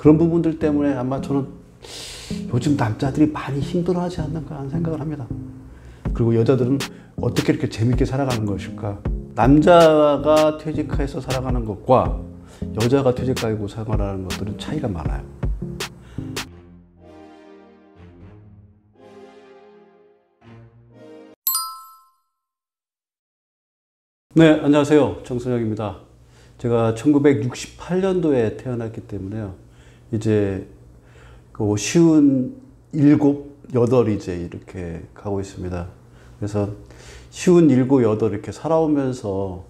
그런 부분들 때문에 아마 저는 요즘 남자들이 많이 힘들어하지 않는가 하는 생각을 합니다. 그리고 여자들은 어떻게 이렇게 재밌게 살아가는 것일까? 남자가 퇴직해서 살아가는 것과 여자가 퇴직하고 생활하는 것들은 차이가 많아요. 네, 안녕하세요. 정선영입니다. 제가 1968년도에 태어났기 때문에요. 이제 그 57, 8 이제 이렇게 가고 있습니다. 그래서 57, 8 이렇게 살아오면서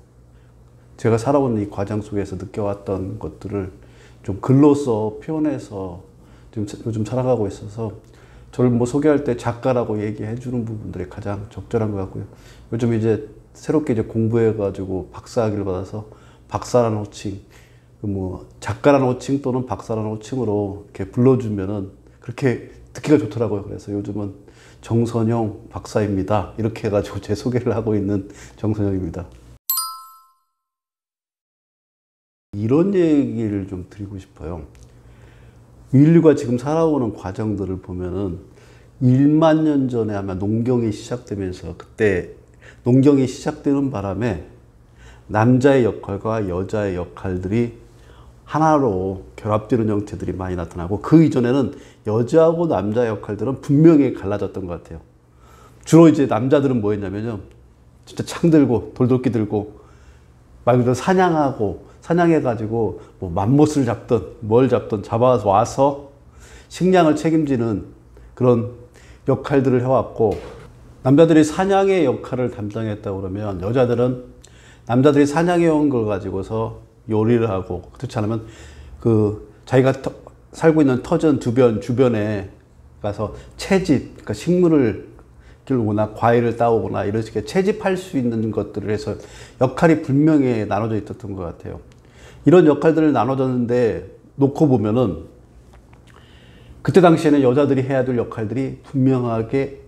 제가 살아온 이 과정 속에서 느껴왔던 것들을 좀 글로써 표현해서 지금 요즘 살아가고 있어서 저를 뭐 소개할 때 작가라고 얘기해 주는 부분들이 가장 적절한 것 같고요. 요즘 이제 새롭게 이제 공부해가지고 박사학위를 받아서 박사라는 호칭, 뭐 작가라는 호칭 또는 박사라는 호칭으로 이렇게 불러주면은 그렇게 듣기가 좋더라고요. 그래서 요즘은 정선영 박사입니다. 이렇게 해가지고 제 소개를 하고 있는 정선영입니다. 이런 얘기를 좀 드리고 싶어요. 인류가 지금 살아오는 과정들을 보면은 1만 년 전에 아마 농경이 시작되면서 그때 농경이 시작되는 바람에 남자의 역할과 여자의 역할들이 하나로 결합되는 형태들이 많이 나타나고 그 이전에는 여자하고 남자의 역할들은 분명히 갈라졌던 것 같아요. 주로 이제 남자들은 뭐 했냐면요. 진짜 창 들고 돌도끼 들고 말 그대로 사냥하고 사냥해가지고 뭐 맘못을 잡든 뭘 잡든 잡아와서 식량을 책임지는 그런 역할들을 해왔고 남자들이 사냥의 역할을 담당했다고 그러면 여자들은 남자들이 사냥해온 걸 가지고서 요리를 하고 그렇지 않으면 그 자기가 살고 있는 터전 주변에 가서 채집, 그러니까 식물을 길거나 과일을 따오거나 이런 식의 채집할 수 있는 것들을 해서 역할이 분명히 나눠져 있었던 것 같아요. 이런 역할들을 나눠졌는데 놓고 보면은 그때 당시에는 여자들이 해야 될 역할들이 분명하게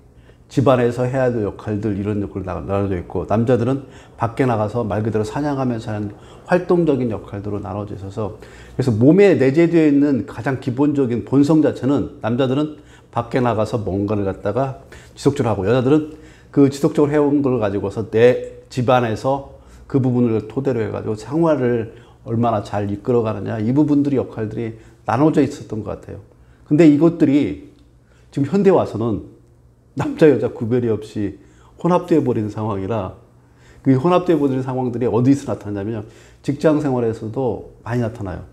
집안에서 해야 될 역할들 이런 역할로 나눠져 있고 남자들은 밖에 나가서 말 그대로 사냥하면서 하는 활동적인 역할들로 나눠져 있어서 그래서 몸에 내재되어 있는 가장 기본적인 본성 자체는 남자들은 밖에 나가서 뭔가를 갖다가 지속적으로 하고 여자들은 그 지속적으로 해온 걸 가지고서 내 집안에서 그 부분을 토대로 해가지고 생활을 얼마나 잘 이끌어가느냐 이 부분들이 역할들이 나눠져 있었던 것 같아요. 근데 이것들이 지금 현대 와서는 남자 여자 구별이 없이 혼합되어 버리는 상황이라 그 혼합되어 버리는 상황들이 어디서 나타나냐면 직장 생활에서도 많이 나타나요.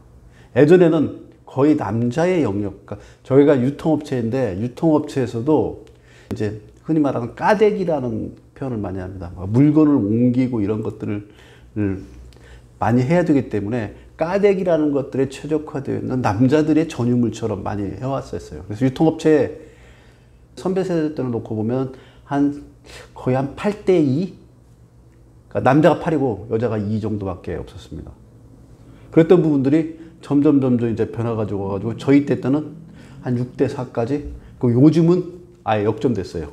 예전에는 거의 남자의 영역, 그러니까 저희가 유통업체인데 유통업체에서도 이제 흔히 말하는 까대기라는 표현을 많이 합니다. 물건을 옮기고 이런 것들을 많이 해야 되기 때문에 까대기라는 것들에 최적화되어 있는 남자들의 전유물처럼 많이 해왔었어요. 그래서 유통업체 선배 세대 때를 놓고 보면 거의 한 8대2? 그러니까 남자가 8이고 여자가 2 정도밖에 없었습니다. 그랬던 부분들이 점점 이제 변화가지고 와가지고 저희 때는 한 6대4까지 그 요즘은 아예 역전됐어요.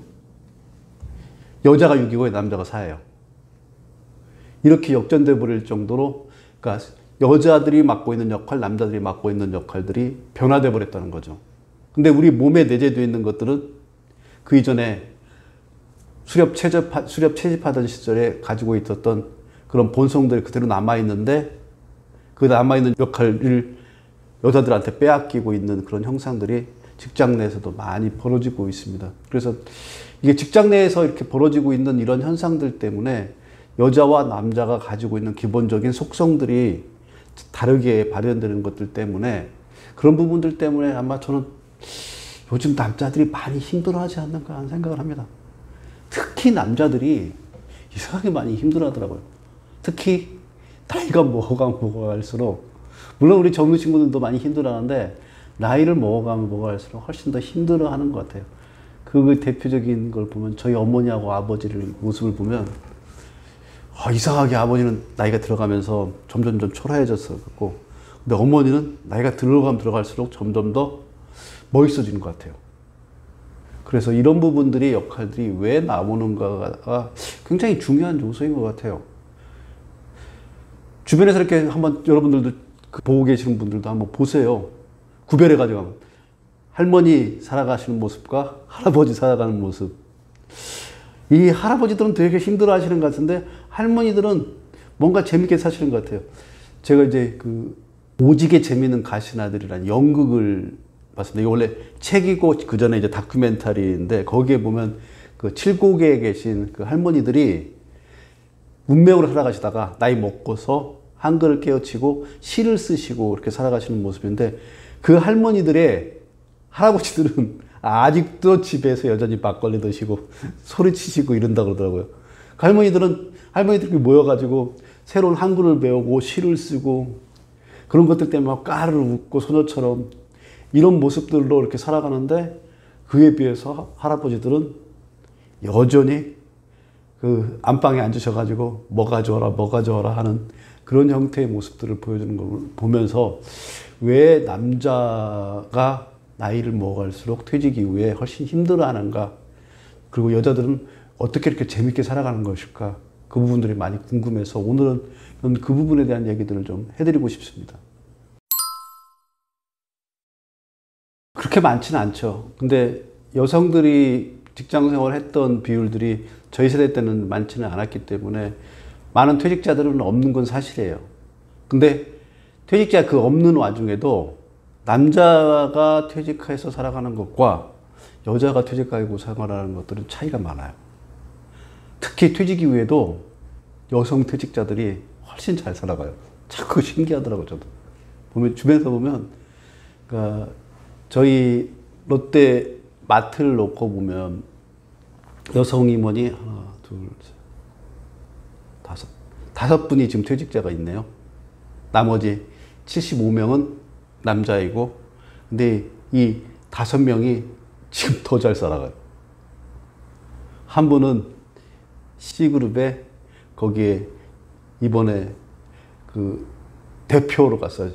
여자가 6이고 남자가 4예요. 이렇게 역전돼 버릴 정도로 그러니까 여자들이 맡고 있는 역할, 남자들이 맡고 있는 역할들이 변화돼 버렸다는 거죠. 근데 우리 몸에 내재되어 있는 것들은 그 이전에 수렵 채집하던 시절에 가지고 있었던 그런 본성들이 그대로 남아있는데 그 남아있는 역할을 여자들한테 빼앗기고 있는 그런 형상들이 직장 내에서도 많이 벌어지고 있습니다. 그래서 이게 직장 내에서 이렇게 벌어지고 있는 이런 현상들 때문에 여자와 남자가 가지고 있는 기본적인 속성들이 다르게 발현되는 것들 때문에 그런 부분들 때문에 아마 저는 요즘 남자들이 많이 힘들어하지 않는가 하는 생각을 합니다. 특히 남자들이 이상하게 많이 힘들어하더라고요. 특히 나이가 먹어갈수록 물론 우리 젊은 친구들도 많이 힘들어하는데 나이를 먹어갈수록 훨씬 더 힘들어하는 것 같아요. 그 대표적인 걸 보면 저희 어머니하고 아버지를 모습을 보면 이상하게 아버지는 나이가 들어가면서 점점 초라해졌었고 근데 어머니는 나이가 들어갈수록 점점 더 멋있어지는 것 같아요. 그래서 이런 부분들이 역할들이 왜 나오는가가 굉장히 중요한 요소인 것 같아요. 주변에서 이렇게 한번 여러분들도 보고 계시는 분들도 한번 보세요. 구별해가지고 하면 할머니 살아가시는 모습과 할아버지 살아가는 모습. 이 할아버지들은 되게 힘들어 하시는 것 같은데 할머니들은 뭔가 재밌게 사시는 것 같아요. 제가 이제 그 오지게 재미있는 가시나들이라는 연극을 봤습니다. 이게 원래 책이고 그 전에 이제 다큐멘터리인데 거기에 보면 그 칠곡에 계신 그 할머니들이 문명으로 살아가시다가 나이 먹고서 한글을 깨우치고 시를 쓰시고 그렇게 살아가시는 모습인데 그 할아버지들은 아직도 집에서 여전히 막걸리 드시고 소리치시고 이런다고 그러더라고요. 그 할머니들이 모여가지고 새로운 한글을 배우고 시를 쓰고 그런 것들 때문에 막 까르르 웃고 소녀처럼 이런 모습들로 이렇게 살아가는데 그에 비해서 할아버지들은 여전히 그 안방에 앉으셔가지고 뭐 가져와라 하는 그런 형태의 모습들을 보여주는 걸 보면서 왜 남자가 나이를 먹을수록 퇴직 이후에 훨씬 힘들어하는가, 그리고 여자들은 어떻게 이렇게 재밌게 살아가는 것일까, 그 부분들이 많이 궁금해서 오늘은 그 부분에 대한 얘기들을 좀 해드리고 싶습니다. 그렇게 많지는 않죠. 근데 여성들이 직장 생활을 했던 비율들이 저희 세대 때는 많지는 않았기 때문에 많은 퇴직자들은 없는 건 사실이에요. 근데 퇴직자 그 없는 와중에도 남자가 퇴직해서 살아가는 것과 여자가 퇴직하고 생활하는 것들은 차이가 많아요. 특히 퇴직 이후에도 여성 퇴직자들이 훨씬 잘 살아가요. 자꾸 신기하더라고요, 저도. 주변에서 보면, 그러니까 저희 롯데 마트를 놓고 보면 여성 임원이 하나, 둘, 셋, 다섯 분이 지금 퇴직자가 있네요. 나머지 75명은 남자이고, 근데 이 5명이 지금 더 잘 살아가요. 한 분은 C그룹에 거기에 이번에 그 대표로 갔어요.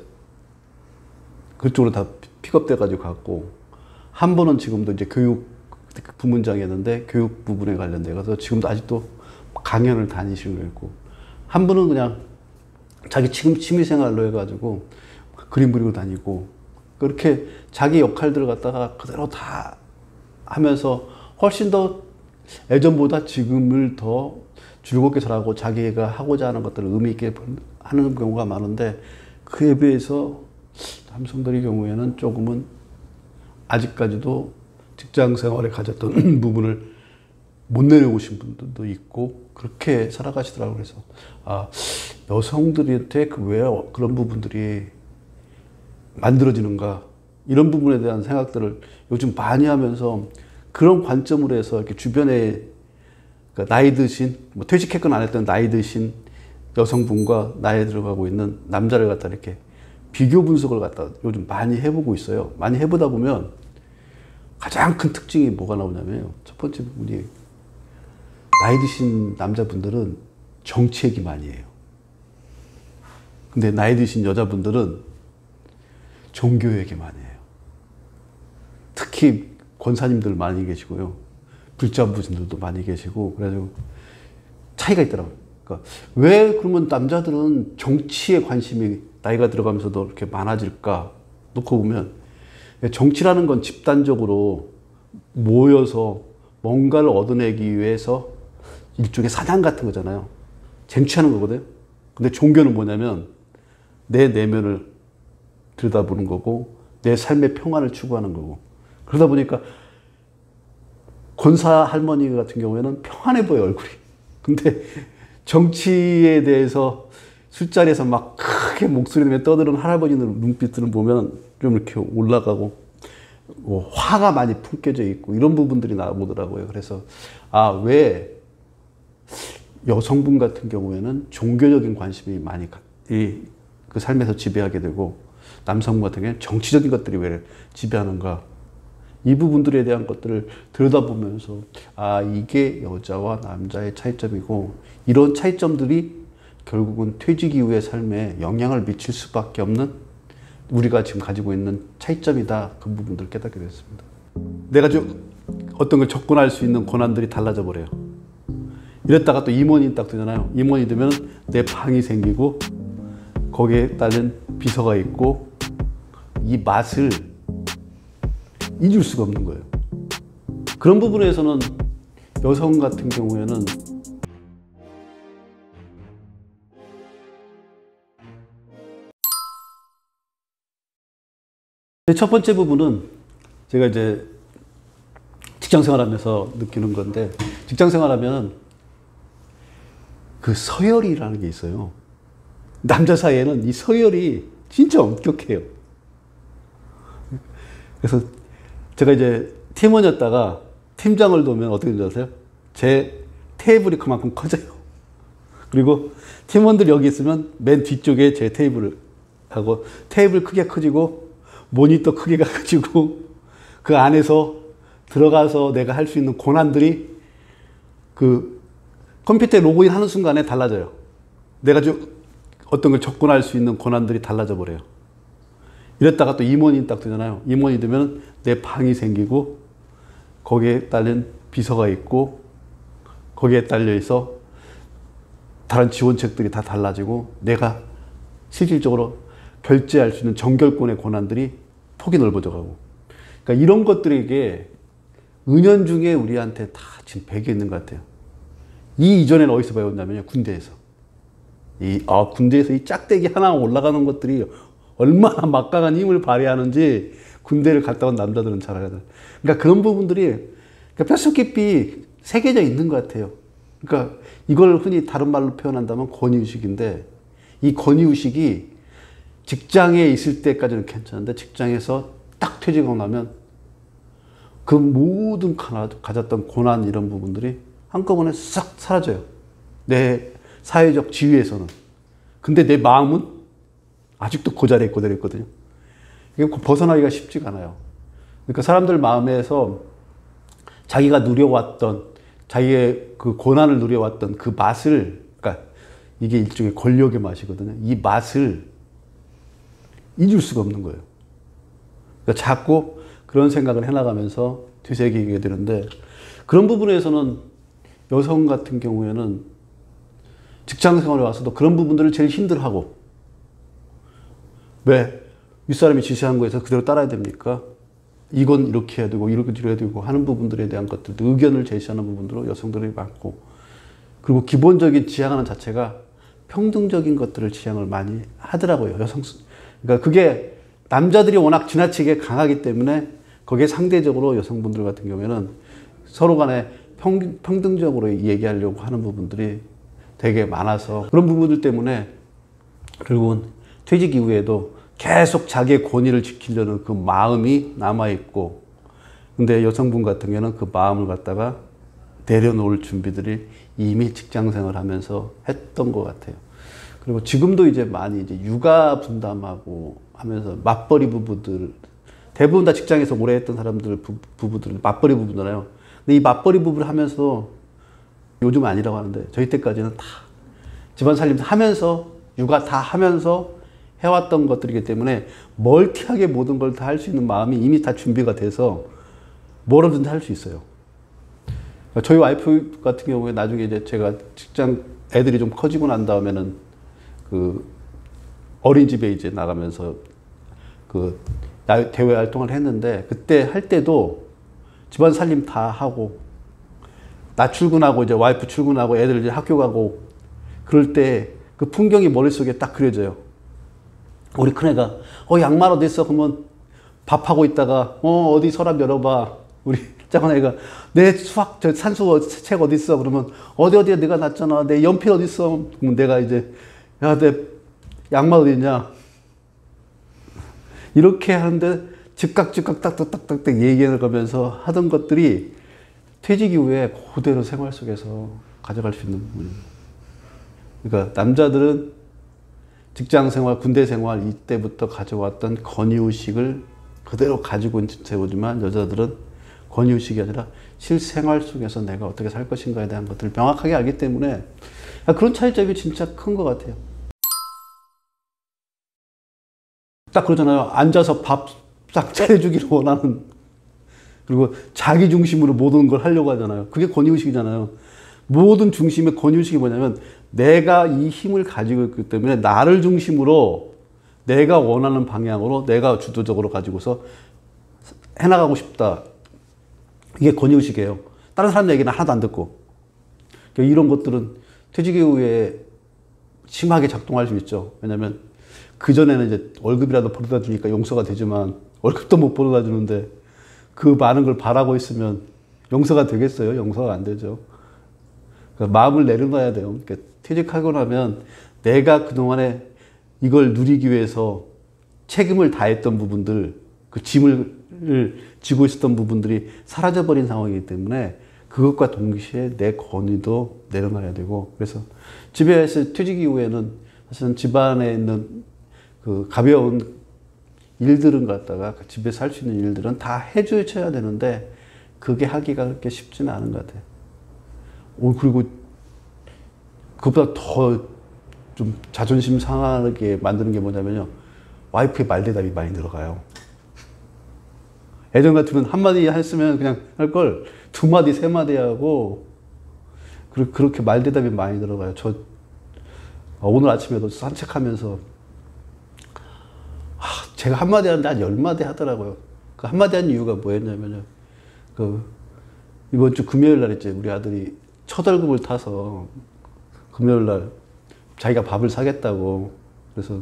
그쪽으로 다 픽업돼가지고 갔고, 한 분은 지금도 이제 교육 부문장이었는데 교육 부분에 관련돼 가서 지금도 아직도 강연을 다니시고 있고, 한 분은 그냥 자기 취미생활로 해가지고 그림 그리고 다니고, 그렇게 자기 역할들을 갖다가 그대로 다 하면서 훨씬 더 예전보다 지금을 더 즐겁게 살아가고 자기가 하고자 하는 것들을 의미 있게 하는 경우가 많은데, 그에 비해서 남성들의 경우에는 조금은 아직까지도 직장 생활에 가졌던 부분을 못 내려오신 분들도 있고 그렇게 살아가시더라고요. 그래서 여성들한테 왜 그런 부분들이 만들어지는가, 이런 부분에 대한 생각들을 요즘 많이 하면서 그런 관점으로 해서 이렇게 주변에 나이 드신, 뭐 퇴직했거나 안 했던 나이 드신 여성분과 나이 들어가고 있는 남자를 갖다 이렇게 비교 분석을 갖다 요즘 많이 해보고 있어요. 많이 해보다 보면 가장 큰 특징이 뭐가 나오냐면요. 첫 번째 부분이 나이 드신 남자분들은 정치 얘기 많이 해요. 근데 나이 드신 여자분들은 종교 얘기 많이 해요. 특히 권사님들 많이 계시고요. 불자부신들도 많이 계시고, 그래가지고 차이가 있더라고요. 그러니까 왜 그러면 남자들은 정치에 관심이 나이가 들어가면서도 이렇게 많아질까 놓고 보면, 정치라는 건 집단적으로 모여서 뭔가를 얻어내기 위해서 일종의 사냥 같은 거잖아요. 쟁취하는 거거든요. 근데 종교는 뭐냐면 내 내면을 들여다보는 거고 내 삶의 평안을 추구하는 거고, 그러다 보니까 권사 할머니 같은 경우에는 평안해 보여요, 얼굴이. 근데 정치에 대해서 술자리에서 막 크게 목소리 내며 떠드는 할아버지들 눈빛들을 보면 좀 이렇게 올라가고 뭐 화가 많이 품겨져 있고 이런 부분들이 나오더라고요. 그래서 왜 여성분 같은 경우에는 종교적인 관심이 많이 그 삶에서 지배하게 되고, 남성분 같은 경우에는 정치적인 것들이 왜 지배하는가, 이 부분들에 대한 것들을 들여다보면서 이게 여자와 남자의 차이점이고, 이런 차이점들이 결국은 퇴직 이후의 삶에 영향을 미칠 수밖에 없는 우리가 지금 가지고 있는 차이점이다, 그 부분들을 깨닫게 됐습니다. 내가 어떤 걸 접근할 수 있는 권한들이 달라져 버려요. 이랬다가 또 임원이 딱 되잖아요. 임원이 되면 내 방이 생기고 거기에 따른 비서가 있고 이 맛을 잊을 수가 없는 거예요. 그런 부분에서는 여성 같은 경우에는 첫 번째 부분은 제가 이제 직장 생활하면서 느끼는 건데, 직장 생활하면 그 서열이라는 게 있어요. 남자 사이에는 이 서열이 진짜 엄격해요. 그래서 제가 이제 팀원이었다가 팀장을 도면 어떻게 되는지 아세요? 제 테이블이 그만큼 커져요. 그리고 팀원들 여기 있으면 맨 뒤쪽에 제 테이블을 하고, 테이블 크게 커지고 모니터 크기가 커지고, 그 안에서 들어가서 내가 할 수 있는 권한들이 그 컴퓨터에 로그인 하는 순간에 달라져요. 내가 어떤 걸 접근할 수 있는 권한들이 달라져 버려요. 이랬다가 또 임원이 딱 되잖아요. 임원이 되면 내 방이 생기고, 거기에 딸린 비서가 있고, 거기에 딸려 있어 다른 지원책들이 다 달라지고, 내가 실질적으로 결제할 수 있는 정결권의 권한들이 폭이 넓어져 가고. 그러니까 이런 것들에게 은연중에 우리한테 다 지금 배겨 있는 것 같아요. 이 이전에는 어디서 배웠냐면요, 군대에서. 군대에서 이 짝대기 하나 올라가는 것들이 얼마나 막강한 힘을 발휘하는지 군대를 갔다 온 남자들은 잘 알거든요. 그러니까 그런 부분들이 뼛속 깊이 새겨져 있는 것 같아요. 그러니까 이걸 흔히 다른 말로 표현한다면 권위의식인데, 이 권위의식이 직장에 있을 때까지는 괜찮은데, 직장에서 딱 퇴직하고 나면 그 모든 가졌던 고난, 이런 부분들이 한꺼번에 싹 사라져요. 내 사회적 지위에서는. 근데 내 마음은 아직도 그 자리에 그대로 있거든요. 이게 벗어나기가 쉽지가 않아요. 그러니까 사람들 마음에서 자기가 누려왔던, 자기의 그 고난을 누려왔던 그 맛을, 그러니까 이게 일종의 권력의 맛이거든요. 이 맛을 잊을 수가 없는 거예요. 그러니까 자꾸 그런 생각을 해나가면서 되새기게 되는데, 그런 부분에서는 여성 같은 경우에는 직장 생활에 와서도 그런 부분들을 제일 힘들어하고, 왜 윗사람이 지시한 거에서 그대로 따라야 됩니까? 이건 이렇게 해야 되고 이렇게 해야 되고 하는 부분들에 대한 것들도, 의견을 제시하는 부분들로 여성들이 많고, 그리고 기본적인 지향하는 자체가 평등적인 것들을 지향을 많이 하더라고요. 그러니까 그게 남자들이 워낙 지나치게 강하기 때문에 거기에 상대적으로 여성분들 같은 경우에는 서로 간에 평등적으로 얘기하려고 하는 부분들이 되게 많아서, 그런 부분들 때문에 결국은 퇴직 이후에도 계속 자기의 권위를 지키려는 그 마음이 남아있고, 근데 여성분 같은 경우는 그 마음을 갖다가 내려놓을 준비들이 이미 직장 생활을 하면서 했던 것 같아요. 그리고 지금도 이제 많이 이제 육아 분담하고 하면서 맞벌이 부부들, 대부분 다 직장에서 오래 했던 사람들, 부부들, 맞벌이 부부잖아요. 근데 이 맞벌이 부부를 하면서, 요즘은 아니라고 하는데, 저희 때까지는 다 집안 살림 하면서, 육아 다 하면서 해왔던 것들이기 때문에 멀티하게 모든 걸 다 할 수 있는 마음이 이미 다 준비가 돼서 뭐라든지 할 수 있어요. 저희 와이프 같은 경우에 나중에 이제 제가 직장 애들이 좀 커지고 난 다음에는 그 어린이집에 이제 나가면서 그 대외 활동을 했는데, 그때 할 때도 집안 살림 다 하고, 나 출근하고 이제 와이프 출근하고 애들 이제 학교 가고, 그럴 때 그 풍경이 머릿속에 딱 그려져요. 우리 큰애가 양말 어디 있어? 그러면 밥하고 있다가 어디 서랍 열어봐. 우리 작은애가 내 수학 산수 책 어디 있어? 그러면 어디에 내가 놨잖아. 내 연필 어디 있어? 그러면 내가 이제 내 양말 어디 있냐? 이렇게 하는데 즉각 딱딱딱딱 얘기해 가면서 하던 것들이 퇴직 이후에 그대로 생활 속에서 가져갈 수 있는 부분입니다. 그러니까 남자들은 직장 생활, 군대 생활 이때부터 가져왔던 권위의식을 그대로 가지고 세우지만, 여자들은 권위의식이 아니라 실생활 속에서 내가 어떻게 살 것인가에 대한 것들을 명확하게 알기 때문에 그런 차이점이 진짜 큰 것 같아요. 딱 그러잖아요. 앉아서 밥 싹 차려주기를 원하는, 그리고 자기 중심으로 모든 걸 하려고 하잖아요. 그게 권위의식이잖아요. 모든 중심의 권위의식이 뭐냐면, 내가 이 힘을 가지고 있기 때문에 나를 중심으로 내가 원하는 방향으로 내가 주도적으로 가지고서 해나가고 싶다. 이게 권위의식이에요. 다른 사람 얘기는 하나도 안 듣고. 이런 것들은 퇴직 이후에 심하게 작동할 수 있죠. 왜냐면 그전에는 이제 월급이라도 벌어다 주니까 용서가 되지만 월급도 못 벌어다 주는데 그 많은 걸 바라고 있으면 용서가 되겠어요? 용서가 안 되죠. 그러니까 마음을 내려놔야 돼요. 그러니까 퇴직하고 나면 내가 그동안에 이걸 누리기 위해서 책임을 다했던 부분들, 그 짐을 지고 있었던 부분들이 사라져버린 상황이기 때문에 그것과 동시에 내 권위도 내려놔야 되고, 그래서 집에서 퇴직 이후에는 사실은 집안에 있는 그 가벼운 일들은 갖다가 집에서 할 수 있는 일들은 다 해줘야 되는데 그게 하기가 그렇게 쉽지는 않은 것 같아요. 그리고 그것보다 더 좀 자존심 상하게 만드는 게 뭐냐면요. 와이프의 말대답이 많이 늘어가요. 예전 같으면 한마디 했으면 그냥 할 걸 두 마디, 세 마디 하고 그렇게 말대답이 많이 들어가요. 오늘 아침에도 산책하면서 제가 한마디 하는데 한 10마디 하더라고요. 그 한마디 한 이유가 뭐였냐면요. 이번 주 금요일 날 있지. 우리 아들이 첫 월급을 타서 금요일 날 자기가 밥을 사겠다고. 그래서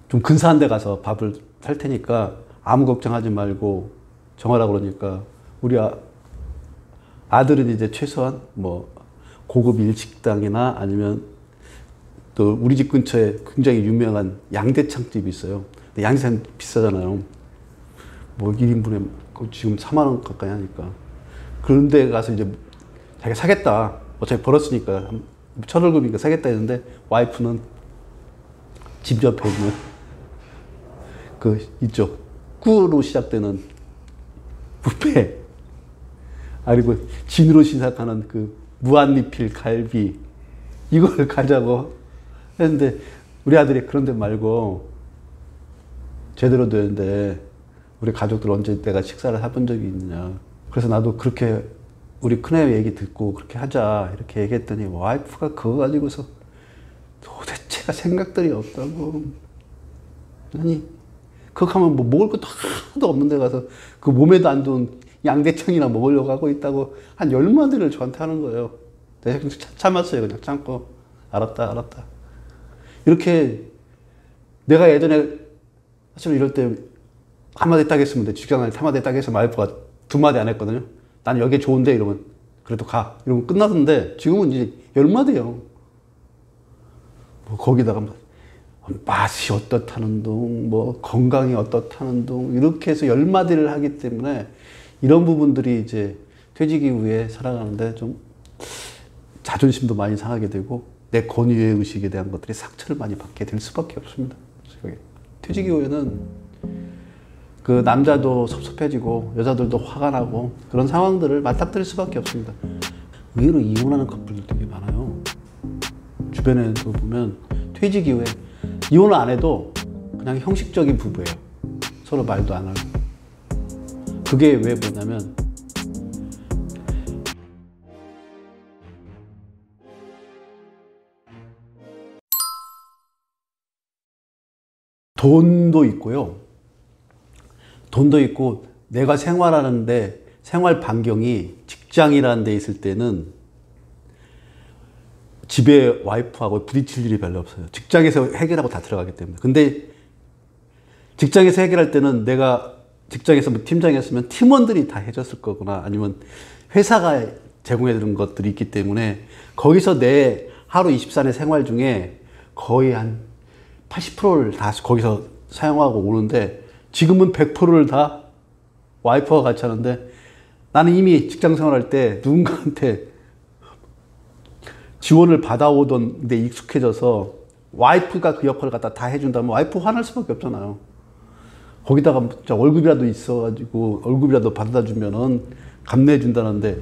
좀 근사한 데 가서 밥을 살 테니까 아무 걱정하지 말고 정하라고 그러니까 우리 아들은 이제 최소한 뭐 고급 일식당이나 아니면 또 우리 집 근처에 굉장히 유명한 양대창집이 있어요. 근데 양대창 비싸잖아요. 뭐 1인분에 지금 4만 원 가까이 하니까. 그런 데 가서 이제 자기가 사겠다. 어차피 벌었으니까 첫 월급이니까 사겠다 했는데 와이프는 집 옆에 있는 이쪽 꾸로 시작되는 뷔페, 그리고 진으로 시작하는 그 무한리필 갈비, 이걸 가자고 했는데 우리 아들이 그런 데 말고 제대로 되는데 우리 가족들 언제 내가 식사를 해본 적이 있느냐. 그래서 나도 그렇게 우리 큰애 얘기 듣고 그렇게 하자 이렇게 얘기했더니 와이프가 그거 가지고서 도대체가 생각들이 없다고. 아니 그거 하면 뭐 먹을 것도 하나도 없는 데 가서 그 몸에도 안 좋은 양대창이나 먹으려고 하고 있다고 한 10마디를 저한테 하는 거예요. 내가 참았어요. 그냥 참고 알았다. 이렇게 내가 예전에 사실 이럴 때 한마디 딱 했으면 돼. 직장을 한마디 딱 해서 와이프가 두 마디 안 했거든요. 난 여기 좋은데 이러면 그래도 가 이러면 끝났는데 지금은 이제 10마디예요. 뭐 거기다가 맛이 어떻다는 둥, 뭐 건강이 어떻다는 둥 이렇게 해서 10마디를 하기 때문에 이런 부분들이 이제 퇴직 이후에 살아가는데 좀 자존심도 많이 상하게 되고 내 권위의 의식에 대한 것들이 상처를 많이 받게 될 수밖에 없습니다. 퇴직 이후에는 그 남자도 섭섭해지고 여자들도 화가 나고 그런 상황들을 맞닥뜨릴 수밖에 없습니다. 의외로 이혼하는 커플들 되게 많아요. 주변에도 보면 퇴직 이후에 이혼을 안 해도 그냥 형식적인 부부예요. 서로 말도 안 하고. 그게 왜 뭐냐면 돈도 있고요. 돈도 있고 내가 생활하는데 생활 반경이 직장이라는 데 있을 때는 집에 와이프하고 부딪힐 일이 별로 없어요. 직장에서 해결하고 다 들어가기 때문에. 근데 직장에서 해결할 때는 내가 직장에서 뭐 팀장이었으면 팀원들이 다 해줬을 거거나 아니면 회사가 제공해 주는 것들이 있기 때문에 거기서 내 하루 24의 생활 중에 거의 한 80%를 다 거기서 사용하고 오는데 지금은 100%를 다 와이프와 같이 하는데 나는 이미 직장 생활할 때 누군가한테 지원을 받아오던 데 익숙해져서 와이프가 그 역할을 갖다 다 해준다면 와이프 화날 수밖에 없잖아요. 거기다가 월급이라도 있어가지고 월급이라도 받아다 주면은 감내해 준다는데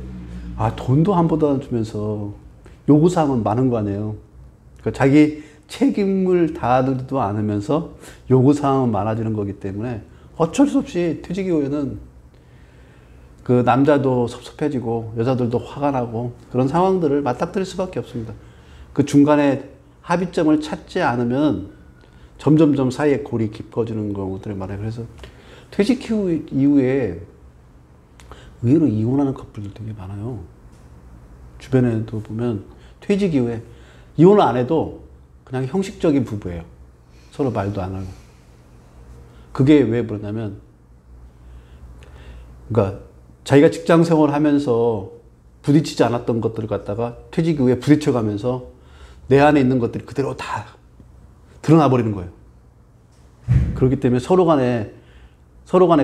돈도 한 번도 안 주면서 요구사항은 많은 거 아니에요. 그러니까 자기 책임을 다하지도 않으면서 요구사항은 많아지는 거기 때문에 어쩔 수 없이 퇴직 이후에는 그 남자도 섭섭해지고 여자들도 화가 나고 그런 상황들을 맞닥뜨릴 수밖에 없습니다. 그 중간에 합의점을 찾지 않으면 점점점 사이에 골이 깊어지는 경우들이 많아요. 그래서 퇴직 이후에 의외로 이혼하는 커플들 되게 많아요. 주변에도 보면 퇴직 이후에 이혼을 안 해도 그냥 형식적인 부부예요. 서로 말도 안 하고. 그게 왜 그러냐면, 그러니까 자기가 직장 생활을 하면서 부딪히지 않았던 것들을 갖다가 퇴직 이후에 부딪혀가면서 내 안에 있는 것들이 그대로 다 드러나 버리는 거예요. 그렇기 때문에 서로 간에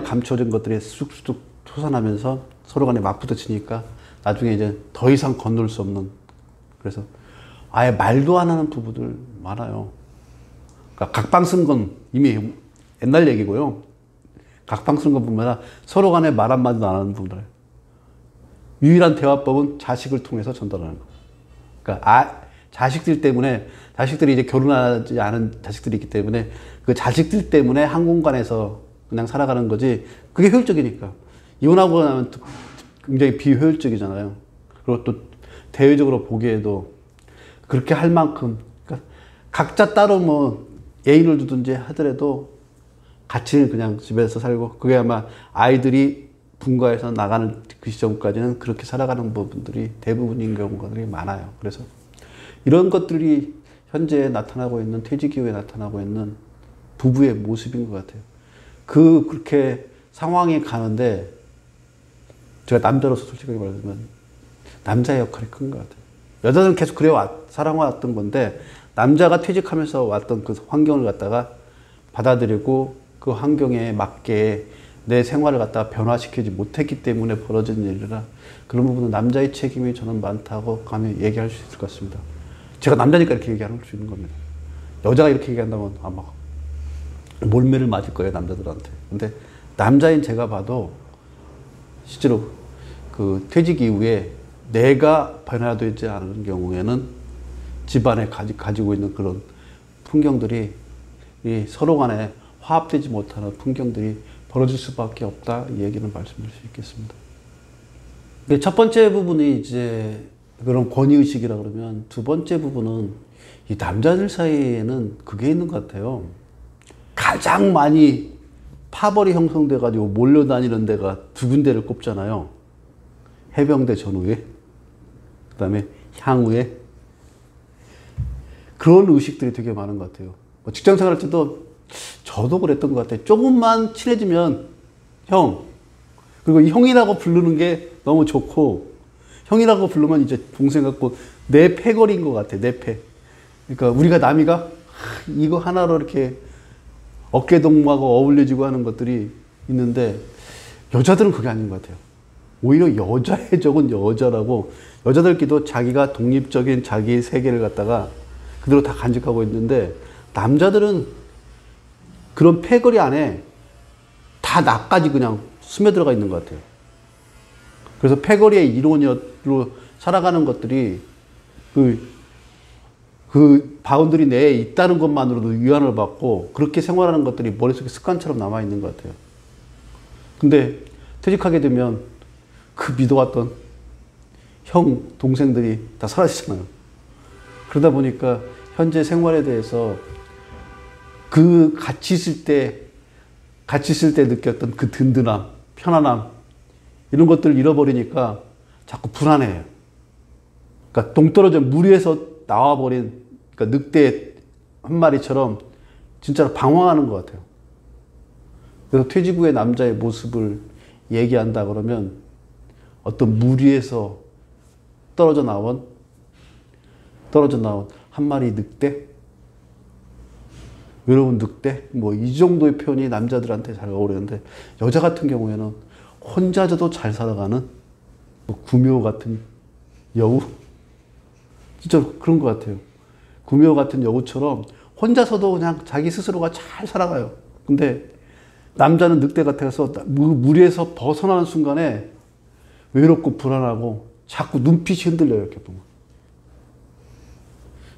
감춰진 것들이 쑥쑥 솟아나면서 서로 간에 맞부딪히니까 나중에 이제 더 이상 건널 수 없는, 그래서 아예 말도 안 하는 부부들 많아요. 그러니까 각방 쓴 건 이미 옛날 얘기고요. 각방 쓴 건 보면 서로 간에 말 한마디도 안 하는 분들. 유일한 대화법은 자식을 통해서 전달하는 거. 그러니까 자식들 때문에, 자식들이 이제 결혼하지 않은 자식들이 있기 때문에 그 자식들 때문에 한 공간에서 그냥 살아가는 거지, 그게 효율적이니까. 이혼하고 나면 굉장히 비효율적이잖아요. 그리고 또 대외적으로 보기에도 그렇게 할 만큼, 그러니까 각자 따로 뭐 애인을 두든지 하더라도 같이 그냥 집에서 살고, 그게 아마 아이들이 분가해서 나가는 그 시점까지는 그렇게 살아가는 부분들이 대부분인 경우들이 많아요. 그래서 이런 것들이 현재 나타나고 있는, 퇴직 이후에 나타나고 있는 부부의 모습인 것 같아요. 그렇게 상황이 가는데, 제가 남자로서 솔직하게 말하면 남자의 역할이 큰 것 같아요. 여자들은 계속 살아왔던 건데, 남자가 퇴직하면서 왔던 그 환경을 갖다가 받아들이고 그 환경에 맞게 내 생활을 갖다가 변화시키지 못했기 때문에 벌어진 일이라, 그런 부분은 남자의 책임이 저는 많다고 감히 얘기할 수 있을 것 같습니다. 제가 남자니까 이렇게 얘기할 수 있는 겁니다. 여자가 이렇게 얘기한다면 아마 몰매를 맞을 거예요, 남자들한테. 근데 남자인 제가 봐도 실제로 그 퇴직 이후에 내가 변화되지 않은 경우에는 집안에 가지고 있는 그런 풍경들이 서로 간에 화합되지 못하는 풍경들이 벌어질 수밖에 없다, 이 얘기는 말씀드릴 수 있겠습니다. 첫 번째 부분이 이제 그런 권위의식이라 그러면, 두 번째 부분은 이 남자들 사이에는 그게 있는 것 같아요. 가장 많이 파벌이 형성돼가지고 몰려다니는 데가 두 군데를 꼽잖아요. 해병대 전후에, 그 다음에 향후에. 그런 의식들이 되게 많은 것 같아요. 직장 생활할 때도 저도 그랬던 것 같아요. 조금만 친해지면 형, 그리고 이 형이라고 부르는 게 너무 좋고, 형이라고 부르면 이제 동생 같고 내 패거리인 것 같아, 내 패. 그러니까 우리가 남이가 이거 하나로 이렇게 어깨동무하고 어울려지고 하는 것들이 있는데, 여자들은 그게 아닌 것 같아요. 오히려 여자의 적은 여자라고, 여자들끼리도 자기가 독립적인 자기의 세계를 갖다가 그대로 다 간직하고 있는데, 남자들은 그런 패거리 안에 다 나까지 그냥 스며들어가 있는 것 같아요. 그래서 패거리의 이론으로 살아가는 것들이 그 바운더리 내에 있다는 것만으로도 위안을 받고, 그렇게 생활하는 것들이 머릿속에 습관처럼 남아있는 것 같아요. 근데 퇴직하게 되면 그 믿어왔던 형, 동생들이 다 사라지잖아요. 그러다 보니까 현재 생활에 대해서 그 같이 있을 때 느꼈던 그 든든함, 편안함, 이런 것들을 잃어버리니까 자꾸 불안해요. 그러니까 동떨어져 물 위에서 나와버린, 그러니까 늑대 한 마리처럼 진짜로 방황하는 것 같아요. 그래서 퇴직 후의 남자의 모습을 얘기한다 그러면, 어떤 물 위에서 떨어져 나온 한 마리 늑대? 외로운 늑대? 뭐 이 정도의 표현이 남자들한테 잘 어울리는데, 여자 같은 경우에는 혼자서도 잘 살아가는 구미호 같은 여우? 진짜 그런 것 같아요. 구미호 같은 여우처럼 혼자서도 그냥 자기 스스로가 잘 살아가요. 근데 남자는 늑대 같아서 물 위에서 벗어나는 순간에 외롭고 불안하고 자꾸 눈빛이 흔들려요, 이렇게 보면.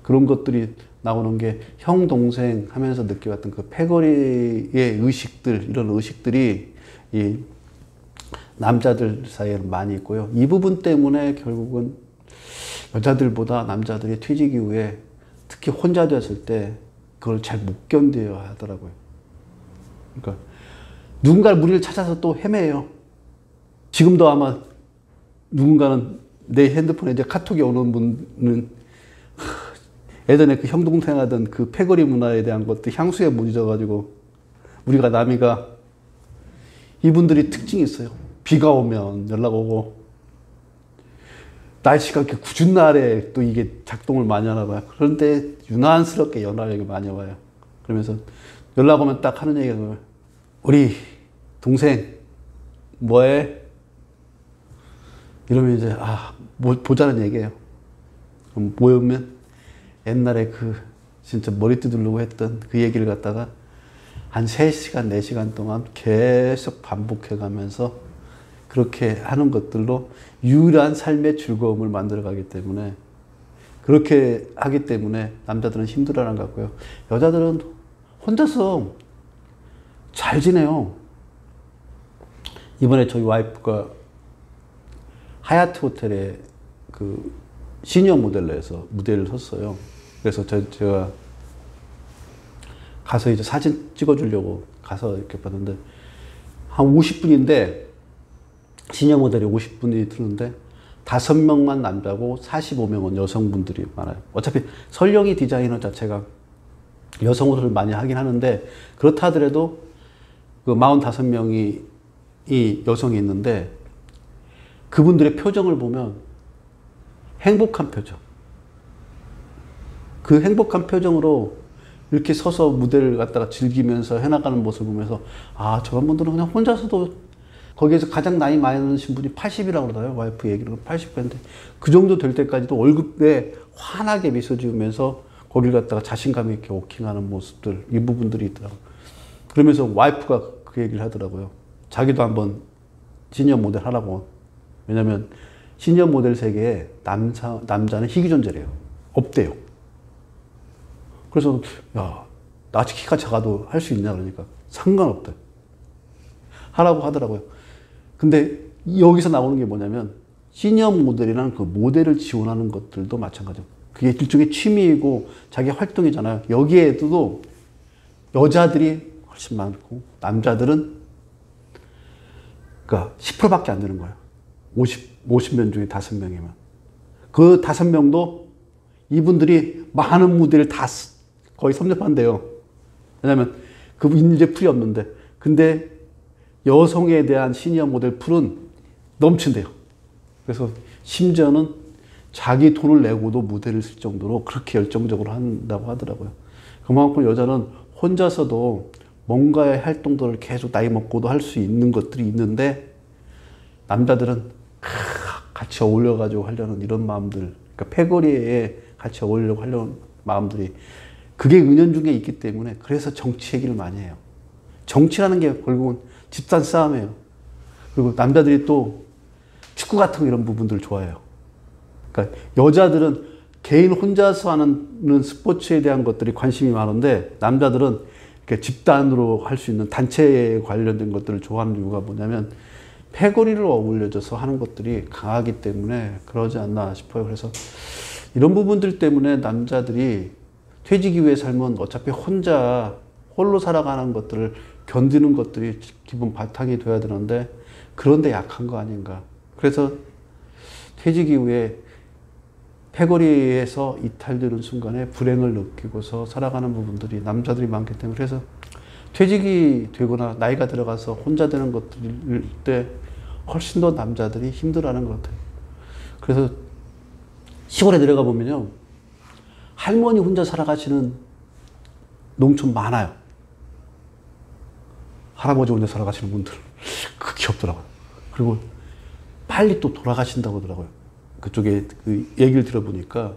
그런 것들이 나오는 게 형, 동생 하면서 느껴왔던 그 패거리의 의식들, 이런 의식들이 이 남자들 사이에는 많이 있고요. 이 부분 때문에 결국은 여자들보다 남자들이 퇴직 이후에 특히 혼자 됐을 때 그걸 잘 못 견뎌야 하더라고요. 그러니까 누군가 무리를 찾아서 또 헤매요. 지금도 아마 누군가는 내 핸드폰에 이제 카톡이 오는 분은 예전에 그 형 동생 하던 그 패거리 문화에 대한 것도 향수에 못 잊어가지고 우리가 남이가 이분들이 특징이 있어요. 비가 오면 연락 오고 날씨가 이렇게 궂은 날에 또 이게 작동을 많이 하나 봐요. 그런데 유난스럽게 연락이 많이 와요. 그러면서 연락 오면 딱 하는 얘기가 우리 동생 뭐해? 이러면 이제 뭐 보자는 얘기예요. 그럼 모이면 옛날에 그 진짜 머리 두들르고 했던 그 얘기를 갖다가 한 3시간, 4시간 동안 계속 반복해 가면서 그렇게 하는 것들로 유일한 삶의 즐거움을 만들어 가기 때문에 그렇게 하기 때문에 남자들은 힘들어하는 것 같고요. 여자들은 혼자서 잘 지내요. 이번에 저희 와이프가 하얏트 호텔에 그 시니어 모델로 해서 무대를 섰어요. 그래서 제가 가서 이제 사진 찍어주려고 가서 이렇게 봤는데 한 50분인데 시니어 모델이 50분이 드는데 5명만 남자고 45명은 여성분들이 많아요. 어차피 설영이 디자이너 자체가 여성 옷을 많이 하긴 하는데 그렇다 하더라도 그 45명이 이 여성이 있는데 그분들의 표정을 보면 행복한 표정. 그 행복한 표정으로 이렇게 서서 무대를 갖다가 즐기면서 해나가는 모습을 보면서 저런 분들은 그냥 혼자서도 거기에서 가장 나이 많으신 분이 80이라고 그러더라고요. 와이프 얘기는 80인데 그 정도 될 때까지도 얼굴에 환하게 미소 지으면서 거길 갖다가 자신감 있게 워킹하는 모습들 이 부분들이 있더라고요. 그러면서 와이프가 그 얘기를 하더라고요. 자기도 한번 시니어 모델 하라고. 왜냐면 시니어 모델 세계에 남자는 희귀 존재래요. 없대요. 그래서 야, 나 아직 키가 작아도 할 수 있냐 그러니까 상관없대. 하라고 하더라고요. 근데 여기서 나오는 게 뭐냐면 시니어 모델이랑 그 모델을 지원하는 것들도 마찬가지예요. 그게 일종의 취미이고 자기 활동이잖아요. 여기에도 여자들이 훨씬 많고 남자들은 그러니까 10%밖에 안 되는 거예요. 50명 중에 5명이면. 그 5명도 이분들이 많은 무대를 다 거의 섭렵한대요. 왜냐면 그 인재 풀이 없는데. 근데 여성에 대한 시니어 모델 풀은 넘친대요. 그래서 심지어는 자기 돈을 내고도 무대를 쓸 정도로 그렇게 열정적으로 한다고 하더라고요. 그만큼 여자는 혼자서도 뭔가의 활동들을 계속 나이 먹고도 할 수 있는 것들이 있는데 남자들은 같이 어울려가지고 하려는 이런 마음들, 그러니까 패거리에 같이 어울리려고 하려는 마음들이 그게 은연중에 있기 때문에 그래서 정치 얘기를 많이 해요. 정치라는 게 결국은 집단 싸움이에요. 그리고 남자들이 또 축구 같은 이런 부분들을 좋아해요. 그러니까 여자들은 개인 혼자서 하는 스포츠에 대한 것들이 관심이 많은데 남자들은 이렇게 집단으로 할 수 있는 단체에 관련된 것들을 좋아하는 이유가 뭐냐면 패거리를 어울려줘서 하는 것들이 강하기 때문에 그러지 않나 싶어요. 그래서 이런 부분들 때문에 남자들이 퇴직 이후의 삶은 어차피 홀로 살아가는 것들을 견디는 것들이 기본 바탕이 돼야 되는데 그런데 약한 거 아닌가. 그래서 퇴직 이후에 패거리에서 이탈되는 순간에 불행을 느끼고서 살아가는 부분들이 남자들이 많기 때문에 그래서 퇴직이 되거나 나이가 들어가서 혼자 되는 것들 때 훨씬 더 남자들이 힘들어하는 것 같아요. 그래서 시골에 내려가 보면요. 할머니 혼자 살아가시는 농촌 많아요. 할아버지 혼자 살아가시는 분들. 그게 없더라고요. 그리고 빨리 또 돌아가신다고 하더라고요. 그쪽에 그 얘기를 들어보니까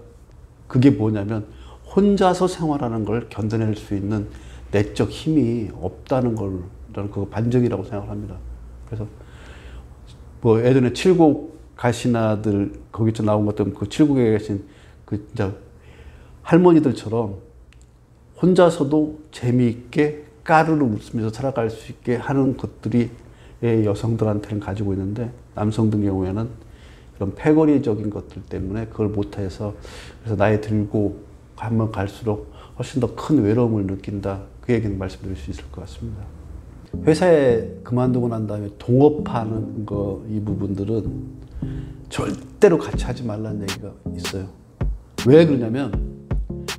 그게 뭐냐면 혼자서 생활하는 걸 견뎌낼 수 있는 내적 힘이 없다는 걸 저는 그거 반증이라고 생각을 합니다. 그래서 뭐 예전에 칠곡 가시나들 거기서 나온 것처럼 그 칠곡에 계신 그 진짜 할머니들처럼 혼자서도 재미있게 까르르 웃으면서 살아갈 수 있게 하는 것들이 여성들한테는 가지고 있는데 남성들 경우에는 그런 패거리적인 것들 때문에 그걸 못해서 그래서 나이 들고 가면 갈수록 훨씬 더 큰 외로움을 느낀다. 그 얘기는 말씀드릴 수 있을 것 같습니다. 회사에 그만두고 난 다음에 동업하는 거 이 부분들은 절대로 같이 하지 말라는 얘기가 있어요. 왜 그러냐면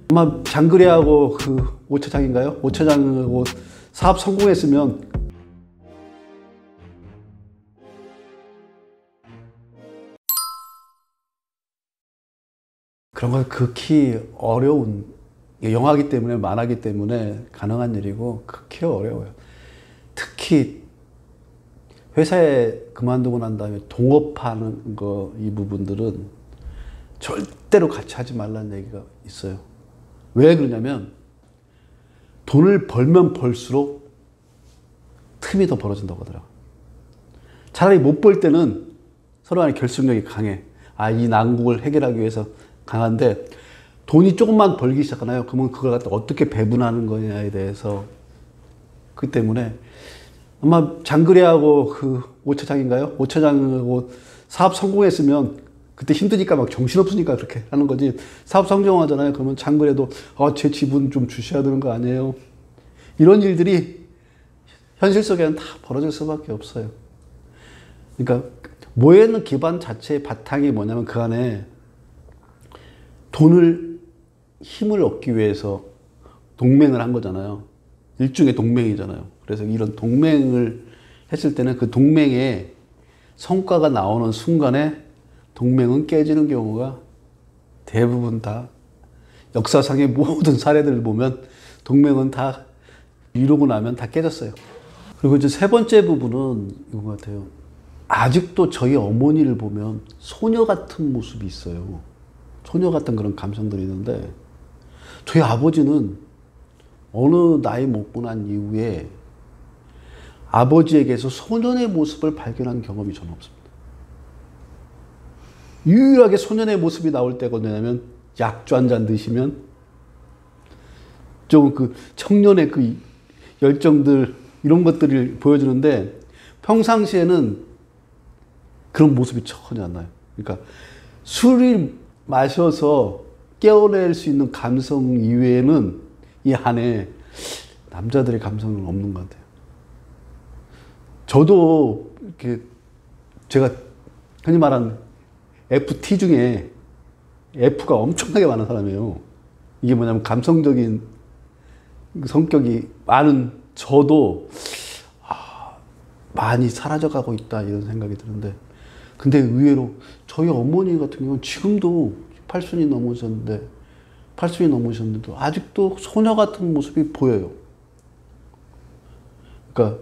아마 장그래하고 그 오차장인가요? 오차장하고 사업 성공했으면 그런 건 극히 어려운, 영화기 때문에 만화기 때문에 가능한 일이고 극히 어려워요. 특히 회사에 그만두고 난 다음에 동업하는 거 이 부분들은 절대로 같이 하지 말라는 얘기가 있어요. 왜 그러냐면 돈을 벌면 벌수록 틈이 더 벌어진다고 하더라고요. 차라리 못 벌 때는 서로 간의 결속력이 강해. 이 난국을 해결하기 위해서 강한데 돈이 조금만 벌기 시작하나요? 그러면 그걸 갖다 어떻게 배분하는 거냐에 대해서 그 때문에 아마 장그래하고 그 오차장인가요? 오차장하고 사업 성공했으면 그때 힘드니까 막 정신없으니까 그렇게 하는 거지. 사업 성공하잖아요. 그러면 장그래도 제 지분 좀 주셔야 되는 거 아니에요? 이런 일들이 현실 속에는 다 벌어질 수밖에 없어요. 그러니까 모여있는 기반 자체의 바탕이 뭐냐면 그 안에 힘을 얻기 위해서 동맹을 한 거잖아요. 일종의 동맹이잖아요. 그래서 이런 동맹을 했을 때는 그 동맹의 성과가 나오는 순간에 동맹은 깨지는 경우가 대부분 다 역사상의 모든 사례들을 보면 동맹은 다 이루고 나면 다 깨졌어요. 그리고 이제 세 번째 부분은 이거 같아요. 아직도 저희 어머니를 보면 소녀 같은 모습이 있어요. 소녀 같은 그런 감성들이 있는데 저희 아버지는 어느 나이 먹고 난 이후에 아버지에게서 소년의 모습을 발견한 경험이 저는 없습니다. 유일하게 소년의 모습이 나올 때가 언제냐면 약주 한 잔 드시면 좀 그 청년의 그 열정들 이런 것들을 보여주는데 평상시에는 그런 모습이 전혀 안 나요. 그러니까 술을 마셔서 깨어낼 수 있는 감성 이외에는 이 안에 남자들의 감성은 없는 것 같아요. 저도 이렇게 제가 흔히 말하는 FT 중에 F가 엄청나게 많은 사람이에요. 이게 뭐냐면 감성적인 성격이 많은 저도 많이 사라져가고 있다 이런 생각이 드는데 근데 의외로 저희 어머니 같은 경우는 지금도 80이 넘으셨는데도 아직도 소녀 같은 모습이 보여요. 그러니까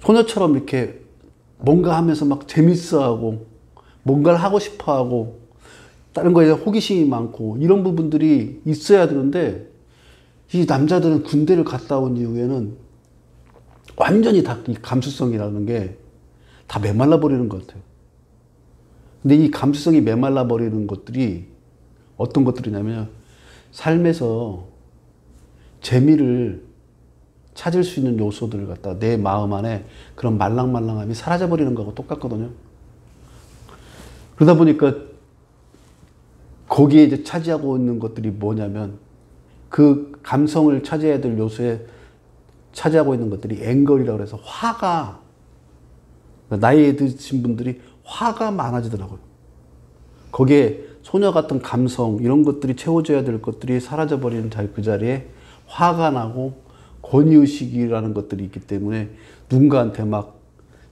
소녀처럼 이렇게 뭔가 하면서 막 재밌어하고 뭔가를 하고 싶어하고 다른 거에 대한 호기심이 많고 이런 부분들이 있어야 되는데 이 남자들은 군대를 갔다 온 이후에는 완전히 다 이 감수성이라는 게 다 메말라 버리는 것 같아요. 근데 이 감수성이 메말라 버리는 것들이 어떤 것들이냐면 삶에서 재미를 찾을 수 있는 요소들을 갖다 내 마음 안에 그런 말랑말랑함이 사라져 버리는 거하고 똑같거든요. 그러다 보니까 거기에 이제 차지하고 있는 것들이 뭐냐면 그 감성을 차지해야 될 요소에 차지하고 있는 것들이 앵걸이라고 해서 화가 나이 드신 분들이 화가 많아지더라고요. 거기에 소녀 같은 감성 이런 것들이 채워져야 될 것들이 사라져버리는 그 자리에 화가 나고 권위의식이라는 것들이 있기 때문에 누군가한테 막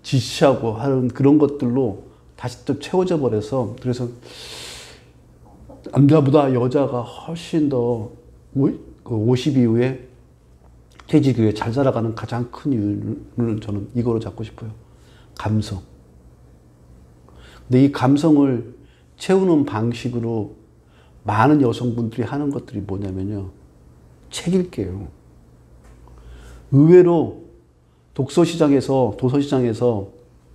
지시하고 하는 그런 것들로 다시 또 채워져 버려서 그래서 남자보다 여자가 훨씬 더 50 이후에 퇴직 이후에 잘 살아가는 가장 큰 이유는 저는 이거로 잡고 싶어요. 감성. 근데 이 감성을 채우는 방식으로 많은 여성분들이 하는 것들이 뭐냐면요. 책 읽기예요. 의외로 독서시장에서, 도서시장에서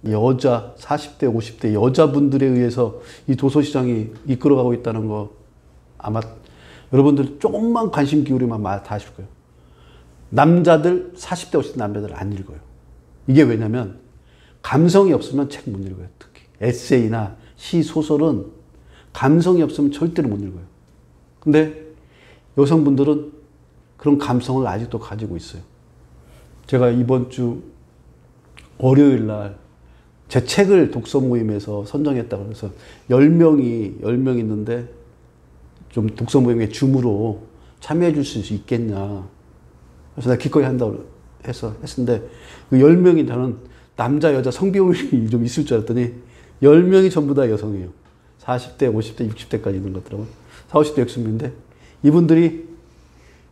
여자, 40대, 50대 여자분들에 의해서 이 도서시장이 이끌어가고 있다는 거 아마 여러분들 조금만 관심 기울이면 다 아실 거예요. 남자들, 40대, 50대 남자들 안 읽어요. 이게 왜냐면 감성이 없으면 책 못 읽어요. 특히 에세이나 시, 소설은 감성이 없으면 절대로 못 읽어요. 근데 여성분들은 그런 감성을 아직도 가지고 있어요. 제가 이번 주 월요일 날 제 책을 독서 모임에서 선정했다고 해서 10명이 있는데 좀 독서 모임에 줌으로 참여해 줄 수 있겠냐. 그래서 내가 기꺼이 한다고 했는데 그 10명이 저는 남자, 여자 성비용이 좀 있을 줄 알았더니 10명이 전부 다 여성이에요. 40대, 50대, 60대까지 있는 것 같더라고요. 40, 50대, 60대인데 이분들이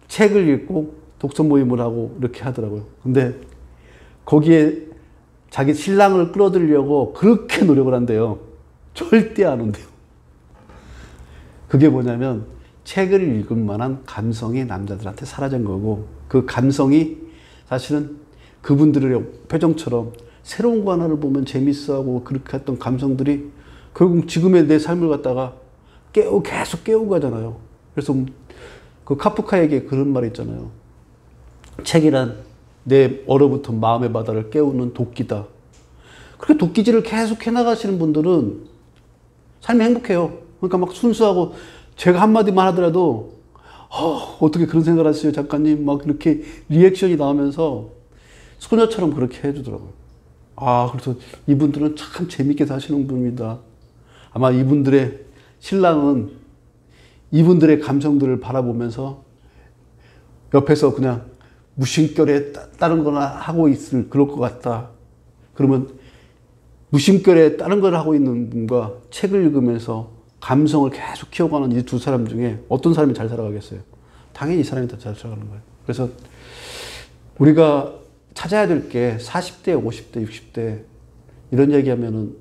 책을 읽고 독서 모임을 하고 이렇게 하더라고요. 근데 거기에 자기 신랑을 끌어들이려고 그렇게 노력을 한대요. 절대 안 온대요. 그게 뭐냐면 책을 읽을 만한 감성이 남자들한테 사라진 거고 그 감성이 사실은 그분들의 표정처럼 새로운 거 하나를 보면 재밌어하고 그렇게 했던 감성들이 결국 지금의 내 삶을 갖다가 계속 깨우고 가잖아요. 그래서 그 카프카에게 그런 말이 있잖아요. 책이란 내 얼어붙은 마음의 바다를 깨우는 도끼다. 그렇게 도끼질을 계속 해나가시는 분들은 삶이 행복해요. 그러니까 막 순수하고 제가 한마디만 하더라도 어떻게 그런 생각을 하세요 작가님 막 이렇게 리액션이 나오면서 소녀처럼 그렇게 해주더라고요. 그래서 이분들은 참 재밌게 사시는 분입니다. 아마 이분들의 신랑은 이분들의 감성들을 바라보면서 옆에서 그냥 무심결에 다른 거나 하고 그럴 것 같다. 그러면 무심결에 다른 걸 하고 있는 분과 책을 읽으면서 감성을 계속 키워가는 이 두 사람 중에 어떤 사람이 잘 살아가겠어요? 당연히 이 사람이 더 잘 살아가는 거예요. 그래서 우리가 찾아야 될 게 40대, 50대, 60대 이런 얘기하면은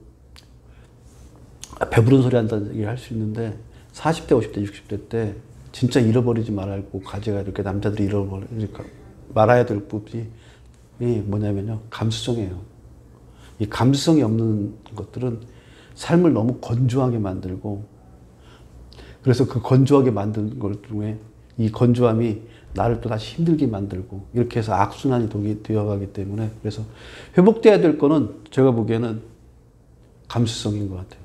배부른 소리 한다는 얘기를 할 수 있는데 40대, 50대, 60대 때 진짜 잃어버리지 말고 가져가야 될 게 남자들이 잃어버리니까 말아야 될 부분이 뭐냐면요. 감수성이에요. 이 감수성이 없는 것들은 삶을 너무 건조하게 만들고 그래서 그 건조하게 만든 것 중에 이 건조함이 나를 또 다시 힘들게 만들고 이렇게 해서 악순환이 되어가기 때문에 그래서 회복돼야 될 거는 제가 보기에는 감수성인 것 같아요.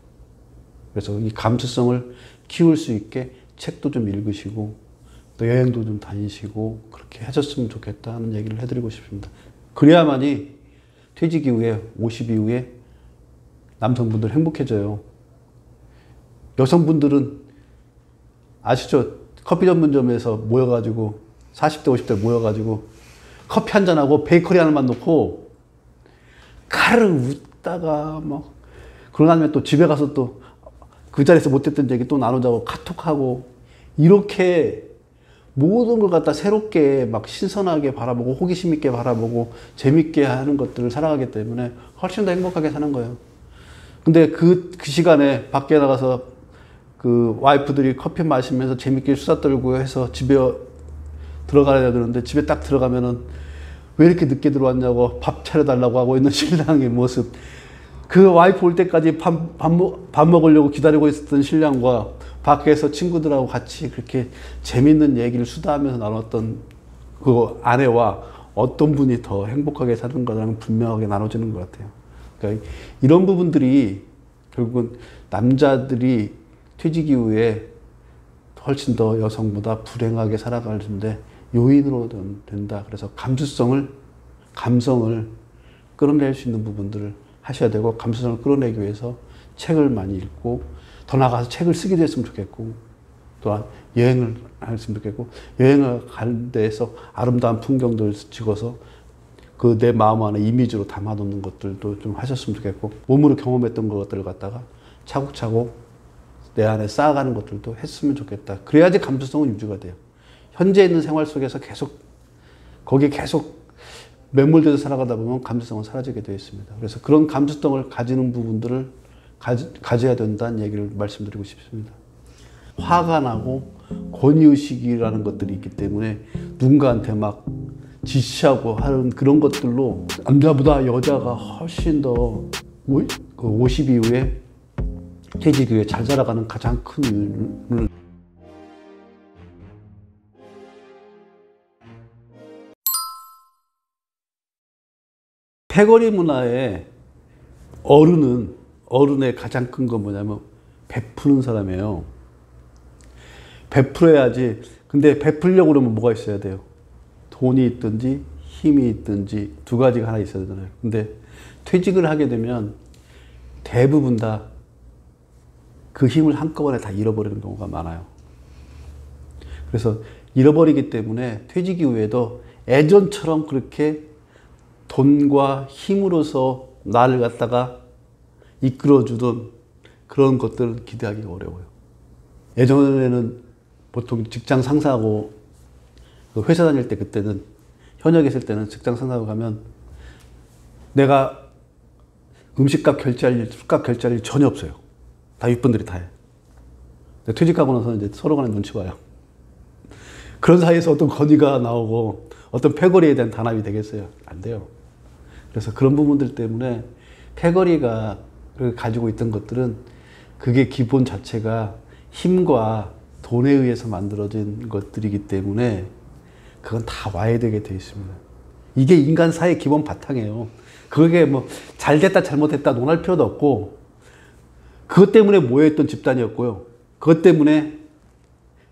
그래서 이 감수성을 키울 수 있게 책도 좀 읽으시고 또 여행도 좀 다니시고 그렇게 하셨으면 좋겠다는 얘기를 해드리고 싶습니다. 그래야만이 퇴직 이후에 50 이후에 남성분들 행복해져요. 여성분들은 아시죠? 커피 전문점에서 모여가지고 40대 50대 모여가지고 커피 한잔하고 베이커리 하나만 놓고 카르 웃다가 막 그러고 나면 또 집에 가서 또 그 자리에서 못했던 얘기 또 나누자고 카톡하고 이렇게 모든 걸 갖다 새롭게 막 신선하게 바라보고 호기심 있게 바라보고 재밌게 하는 것들을 살아가기 때문에 훨씬 더 행복하게 사는 거예요. 근데 그 시간에 밖에 나가서 그 와이프들이 커피 마시면서 재밌게 수다 떨고 해서 집에 들어가야 되는데 집에 딱 들어가면은 왜 이렇게 늦게 들어왔냐고 밥 차려달라고 하고 있는 신랑의 모습. 그 와이프 올 때까지 밥 먹으려고 기다리고 있었던 신랑과 밖에서 친구들하고 같이 그렇게 재밌는 얘기를 수다하면서 나눴던 그 아내와 어떤 분이 더 행복하게 사는 거라는 분명하게 나눠지는 것 같아요. 그러니까 이런 부분들이 결국은 남자들이 퇴직 이후에 훨씬 더 여성보다 불행하게 살아가는데 요인으로 된다. 그래서 감성을 끌어낼 수 있는 부분들을 하셔야 되고 감수성을 끌어내기 위해서 책을 많이 읽고 더 나아가서 책을 쓰기도 했으면 좋겠고 또한 여행을 했으면 좋겠고 여행을 가는 데에서 아름다운 풍경들을 찍어서 그 내 마음 안에 이미지로 담아놓는 것들도 좀 하셨으면 좋겠고 몸으로 경험했던 것들을 갖다가 차곡차곡 내 안에 쌓아가는 것들도 했으면 좋겠다. 그래야지 감수성은 유지가 돼요. 현재 있는 생활 속에서 거기에 계속 매몰돼서 살아가다 보면 감수성은 사라지게 되어 있습니다. 그래서 그런 감수성을 가지는 부분들을 가져야 된다는 얘기를 말씀드리고 싶습니다. 화가 나고 권위의식이라는 것들이 있기 때문에 누군가한테 막 지시하고 하는 그런 것들로 남자보다 여자가 훨씬 더 50 이후에 퇴직 이후에 잘 살아가는 가장 큰 이유는 패거리 문화의 어른의 가장 큰 건 뭐냐면 베푸는 사람이에요. 베풀어야지 근데 베풀려고 그러면 뭐가 있어야 돼요? 돈이 있든지 힘이 있든지 두 가지가 하나 있어야 되잖아요. 근데 퇴직을 하게 되면 대부분 다 그 힘을 한꺼번에 다 잃어버리는 경우가 많아요. 그래서 잃어버리기 때문에 퇴직 이후에도 예전처럼 그렇게 돈과 힘으로서 나를 갖다가 이끌어주던 그런 것들을 기대하기가 어려워요. 예전에는 보통 직장 상사하고 회사 다닐 때 그때는 현역에 있을 때는 직장 상사하고 가면 내가 음식값 결제할 일, 술값 결제할 일 전혀 없어요. 다 윗분들이 다 해. 퇴직하고 나서 이제 서로 간에 눈치 봐요. 그런 사이에서 어떤 건의가 나오고 어떤 패거리에 대한 단합이 되겠어요? 안 돼요. 그래서 그런 부분들 때문에 패거리가 가지고 있던 것들은 그게 기본 자체가 힘과 돈에 의해서 만들어진 것들이기 때문에 그건 다 와야 되게 돼 있습니다. 이게 인간 사회의 기본 바탕이에요. 그게 뭐 잘됐다 잘못됐다 논할 필요도 없고 그것 때문에 모여있던 집단이었고요. 그것 때문에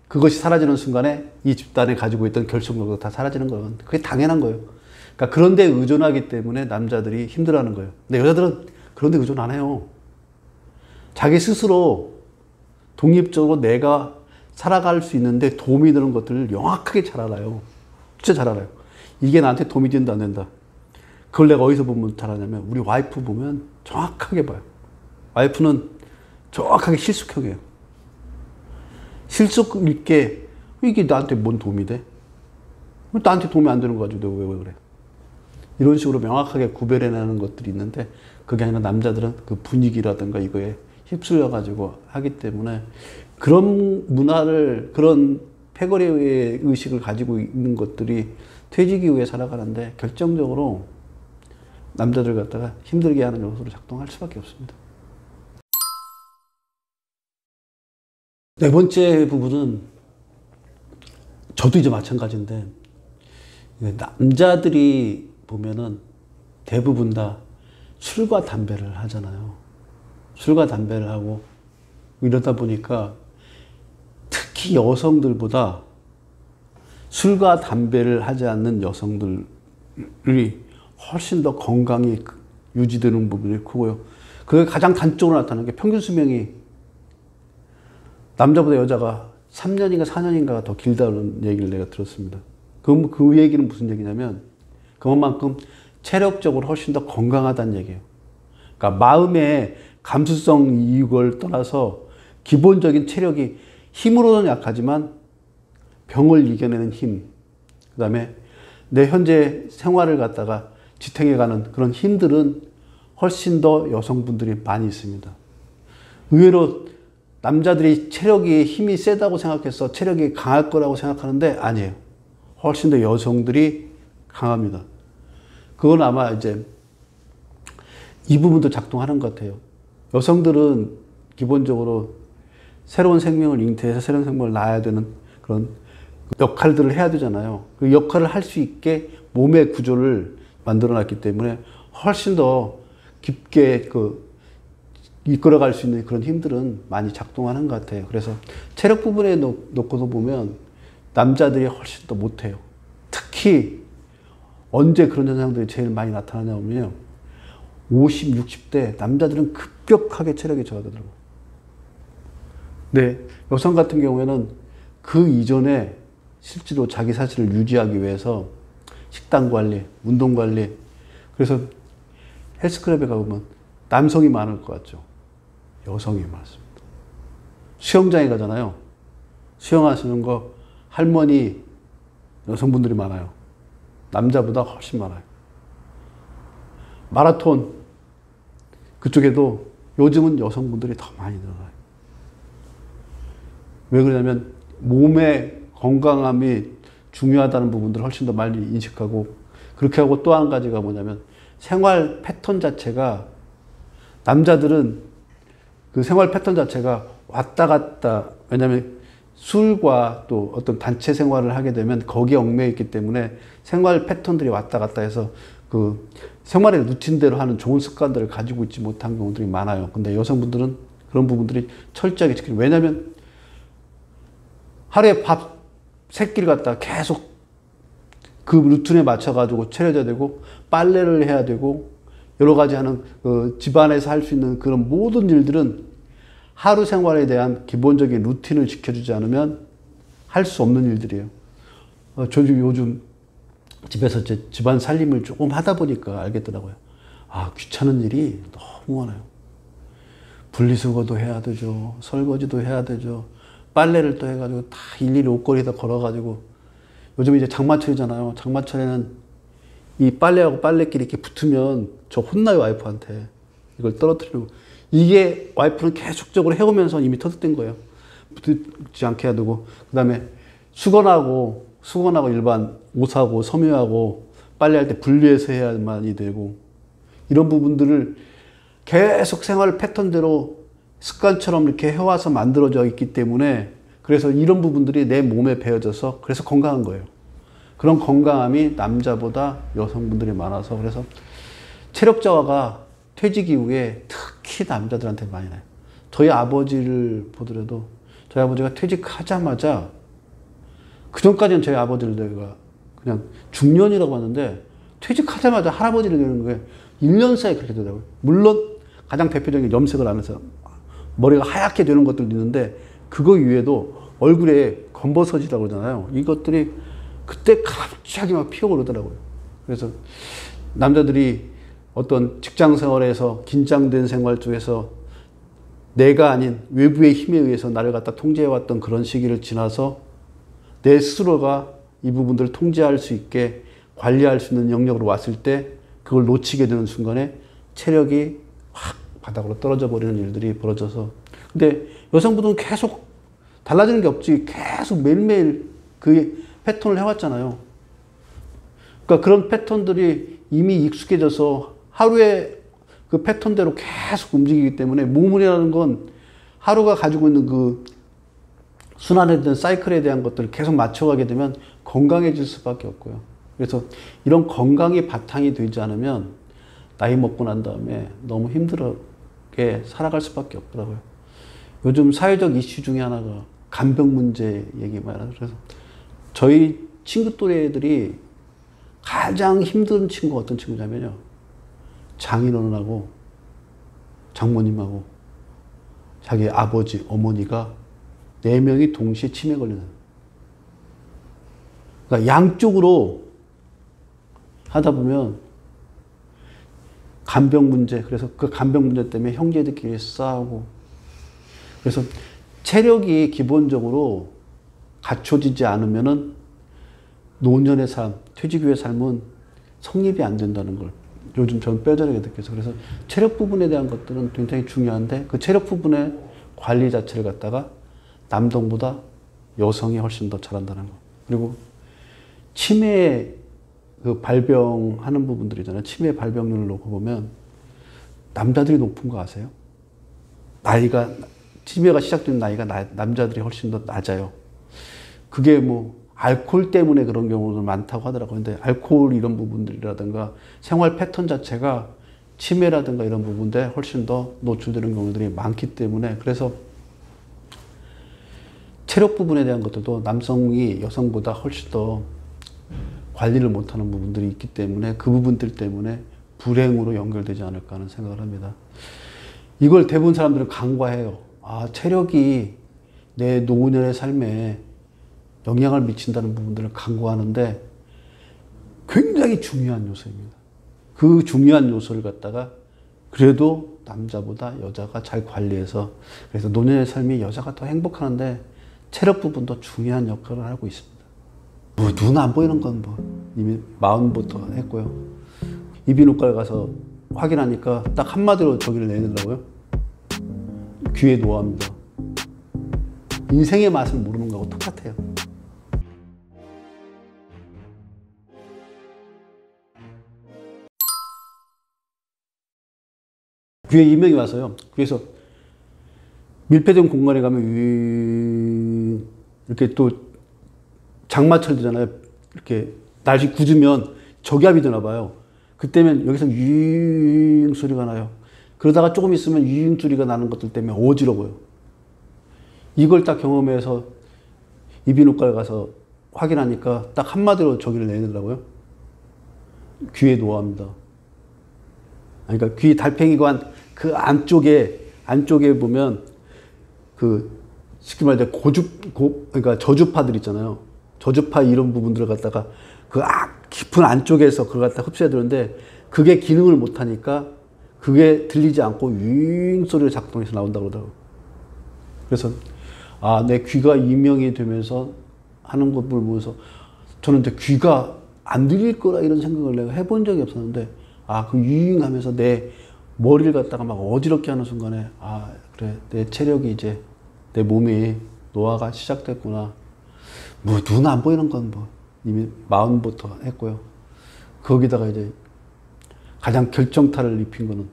그것이 사라지는 순간에 이 집단이 가지고 있던 결속력도 다 사라지는 거예요. 그게 당연한 거예요. 그러니까 그런 데 의존하기 때문에 남자들이 힘들어하는 거예요. 근데 여자들은 그런 데 의존 안 해요. 자기 스스로 독립적으로 내가 살아갈 수 있는데 도움이 되는 것들을 명확하게 잘 알아요. 진짜 잘 알아요. 이게 나한테 도움이 된다 안 된다. 그걸 내가 어디서 보면 잘 아냐면 우리 와이프 보면 정확하게 봐요. 와이프는 정확하게 실숙형이에요. 실속 있게 이게 나한테 뭔 도움이 돼? 나한테 도움이 안 되는 거 가지고 내가 왜 그래? 이런 식으로 명확하게 구별해내는 것들이 있는데 그게 아니라 남자들은 그 분위기라든가 이거에 휩쓸려 가지고 하기 때문에 그런 문화를 그런 패거리의 의식을 가지고 있는 것들이 퇴직 이후에 살아가는데 결정적으로 남자들 갖다가 힘들게 하는 요소로 작동할 수밖에 없습니다. 네 번째 부분은 저도 이제 마찬가지인데 남자들이 보면은 대부분 다 술과 담배를 하잖아요. 술과 담배를 하고 이러다 보니까 특히 여성들보다 술과 담배를 하지 않는 여성들이 훨씬 더 건강이 유지되는 부분이 크고요. 그게 가장 단적으로 나타나는 게 평균 수명이 남자보다 여자가 3년인가 4년인가 더 길다는 얘기를 내가 들었습니다. 그 얘기는 무슨 얘기냐면 그만큼 체력적으로 훨씬 더 건강하다는 얘기예요. 그러니까 마음의 감수성 이걸 떠나서 기본적인 체력이 힘으로는 약하지만 병을 이겨내는 힘, 그 다음에 내 현재 생활을 갖다가 지탱해가는 그런 힘들은 훨씬 더 여성분들이 많이 있습니다. 의외로 남자들이 체력이 힘이 세다고 생각해서 체력이 강할 거라고 생각하는데 아니에요. 훨씬 더 여성들이 강합니다. 그건 아마 이제 이 부분도 작동하는 것 같아요. 여성들은 기본적으로 새로운 생명을 잉태해서 새로운 생명을 낳아야 되는 그런 역할들을 해야 되잖아요. 그 역할을 할 수 있게 몸의 구조를 만들어 놨기 때문에 훨씬 더 깊게 이끌어갈 수 있는 그런 힘들은 많이 작동하는 것 같아요. 그래서 체력 부분에 놓고서 보면 남자들이 훨씬 더 못해요. 특히 언제 그런 현상들이 제일 많이 나타나냐면요. 50, 60대 남자들은 급격하게 체력이 저하더라고요. 네, 여성 같은 경우에는 그 이전에 실제로 자기 사실을 유지하기 위해서 식단 관리, 운동 관리, 그래서 헬스클럽에 가보면 남성이 많을 것 같죠. 여성이 많습니다. 수영장에 가잖아요. 수영하시는 거 할머니 여성분들이 많아요. 남자보다 훨씬 많아요. 마라톤 그쪽에도 요즘은 여성분들이 더 많이 늘어나요. 왜 그러냐면 몸의 건강함이 중요하다는 부분들을 훨씬 더 많이 인식하고 그렇게 하고 또 한 가지가 뭐냐면 생활 패턴 자체가 남자들은 그 생활 패턴 자체가 왔다 갔다 왜냐하면 술과 또 어떤 단체 생활을 하게 되면 거기에 얽매여 있기 때문에 생활 패턴들이 왔다 갔다 해서 그 생활의 루틴대로 하는 좋은 습관들을 가지고 있지 못한 경우들이 많아요. 근데 여성분들은 그런 부분들이 철저하게 지키는 왜냐하면 하루에 밥 새끼를 갖다 계속 그 루틴에 맞춰가지고 차려야 되고, 빨래를 해야 되고, 여러 가지 하는 그 집안에서 할 수 있는 그런 모든 일들은 하루 생활에 대한 기본적인 루틴을 지켜주지 않으면 할 수 없는 일들이에요. 저도 요즘 집에서 제 집안 살림을 조금 하다 보니까 알겠더라고요. 아, 귀찮은 일이 너무 많아요. 분리수거도 해야 되죠. 설거지도 해야 되죠. 빨래를 또 해가지고 다 일일이 옷걸이에다 걸어가지고, 요즘 이제 장마철이잖아요. 장마철에는 이 빨래하고 빨래끼리 이렇게 붙으면 저 혼나요, 와이프한테. 이걸 떨어뜨리려고. 이게 와이프는 계속적으로 해오면서 이미 터득된 거예요. 붙지 않게 해야 되고. 그 다음에 수건하고 일반 옷하고 섬유하고 빨래할 때 분리해서 해야만이 되고, 이런 부분들을 계속 생활 패턴대로 습관처럼 이렇게 해와서 만들어져 있기 때문에, 그래서 이런 부분들이 내 몸에 배어져서 그래서 건강한 거예요. 그런 건강함이 남자보다 여성분들이 많아서, 그래서 체력 저하가 퇴직 이후에 특히 남자들한테 많이 나요. 저희 아버지를 보더라도 저희 아버지가 퇴직하자마자, 그전까지는 저희 아버지를 내가 그냥 중년이라고 하는데, 퇴직하자마자 할아버지를 되는 거예요. 1년 사이에 그렇게 되더라고요. 물론 가장 대표적인 염색을 하면서 머리가 하얗게 되는 것들도 있는데, 그거 이외에도 얼굴에 검버섯이라고 그러잖아요. 이것들이 그때 갑자기 막 피어오르더라고요. 그래서 남자들이 어떤 직장 생활에서 긴장된 생활 쪽에서 내가 아닌 외부의 힘에 의해서 나를 갖다 통제해왔던 그런 시기를 지나서 내 스스로가 이 부분들을 통제할 수 있게 관리할 수 있는 영역으로 왔을 때, 그걸 놓치게 되는 순간에 체력이 확 바닥으로 떨어져 버리는 일들이 벌어져서. 근데 여성분들은 계속 달라지는 게 없지. 계속 매일매일 그 패턴을 해왔잖아요. 그러니까 그런 패턴들이 이미 익숙해져서 하루에 그 패턴대로 계속 움직이기 때문에, 몸이라는 건 하루가 가지고 있는 그 순환에 대한 사이클에 대한 것들을 계속 맞춰가게 되면 건강해질 수밖에 없고요. 그래서 이런 건강이 바탕이 되지 않으면 나이 먹고 난 다음에 너무 힘들게 살아갈 수밖에 없더라고요. 요즘 사회적 이슈 중에 하나가 간병 문제 얘기 많이 하죠. 그래서 저희 친구 또래 애들이 가장 힘든 친구가 어떤 친구냐면요, 장인어른하고 장모님하고 자기 아버지, 어머니가 4명이 동시에 치매 걸리는. 그러니까 양쪽으로 하다 보면 간병 문제, 그래서 그 간병 문제 때문에 형제들끼리 싸우고. 그래서 체력이 기본적으로 갖춰지지 않으면은 노년의 삶, 퇴직 후의 삶은 성립이 안 된다는 걸 요즘 저는 뼈저리게 느껴서. 그래서 체력 부분에 대한 것들은 굉장히 중요한데, 그 체력 부분의 관리 자체를 갖다가 남동보다 여성이 훨씬 더 잘한다는 거. 그리고 치매 그 발병하는 부분들이잖아요. 치매 발병률을 놓고 보면 남자들이 높은 거 아세요? 나이가, 치매가 시작되는 나이가 남자들이 훨씬 더 낮아요. 그게 뭐 알코올 때문에 그런 경우도 많다고 하더라고요. 근데 알코올 이런 부분들이라든가 생활 패턴 자체가 치매라든가 이런 부분들에 훨씬 더 노출되는 경우들이 많기 때문에, 그래서 체력 부분에 대한 것들도 남성이 여성보다 훨씬 더 관리를 못하는 부분들이 있기 때문에, 그 부분들 때문에 불행으로 연결되지 않을까 하는 생각을 합니다. 이걸 대부분 사람들은 간과해요. 아, 체력이 내 노년의 삶에 영향을 미친다는 부분들을 간과하는데 굉장히 중요한 요소입니다. 그 중요한 요소를 갖다가 그래도 남자보다 여자가 잘 관리해서, 그래서 노년의 삶이 여자가 더 행복하는데 체력 부분도 중요한 역할을 하고 있습니다. 뭐 눈 안 보이는 건 뭐 이미 마흔부터 했고요. 이비인후과에 가서 확인하니까 딱 한마디로 저기를 내더라고요. 귀에 노화입니다. 인생의 맛을 모르는 거하고 똑같아요. 귀에 이명이 와서요. 그래서 밀폐된 공간에 가면 이렇게 또 장마철 되잖아요. 이렇게 날씨 굳으면 저기압이 되나 봐요. 그때면 여기서 유잉 소리가 나요. 그러다가 조금 있으면 유잉 소리가 나는 것들 때문에 어지러워요. 이걸 딱 경험해서 이비인후과에 가서 확인하니까 딱 한마디로 저기를 내더라고요. 귀의 노화입니다. 그러니까 귀 달팽이관 그 안쪽에 보면 그 쉽게 말해 그러니까 저주파들 있잖아요. 저주파 이런 부분들을 갖다가 그 깊은 안쪽에서 그걸 갖다 흡수해 들는데 그게 기능을 못 하니까 그게 들리지 않고 윙 소리를 작동해서 나온다고 그러더라고요. 그래서 내 귀가 이명이 되면서 하는 것을 보면서 저는 이제 귀가 안 들릴 거라 이런 생각을 내가 해본 적이 없었는데 그 윙 하면서 내 머리를 갖다가 막 어지럽게 하는 순간에 그래 내 체력이 이제 내 몸이 노화가 시작됐구나. 뭐 눈 안 보이는 건 뭐 이미 마음부터 했고요. 거기다가 이제 가장 결정타를 입힌 거는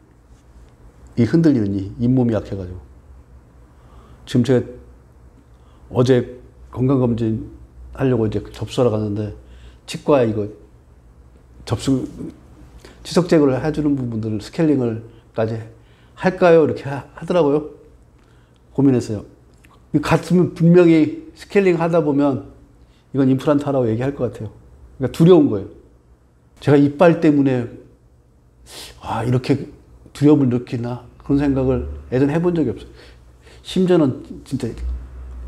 이 흔들리는 이 잇몸이 약해가지고 지금 제가 어제 건강검진 하려고 이제 접수하러 갔는데 치과에 이거 치석 제거를 해주는 부분들을 스케일링을까지 할까요? 이렇게 하더라고요. 고민했어요. 같으면 분명히 스케일링 하다 보면 이건 임플란트 하라고 얘기할 것 같아요. 그러니까 두려운 거예요. 제가 이빨 때문에 이렇게 두려움을 느끼나 그런 생각을 예전에 해본 적이 없어요. 심지어는 진짜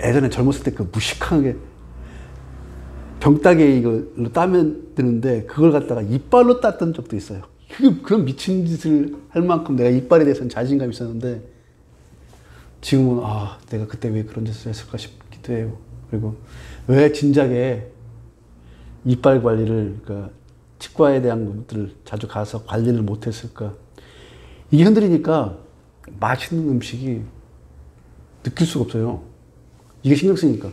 예전에 젊었을 때 그 무식하게 병따개 이걸로 따면 되는데 그걸 갖다가 이빨로 땄던 적도 있어요. 그런 미친 짓을 할 만큼 내가 이빨에 대해서는 자신감이 있었는데 지금은 내가 그때 왜 그런 짓을 했을까 싶기도 해요. 그리고 왜 진작에 이빨 관리를 그러니까 치과에 대한 것들을 자주 가서 관리를 못했을까. 이게 흔들리니까 맛있는 음식이 느낄 수가 없어요. 이게 신경 쓰니까.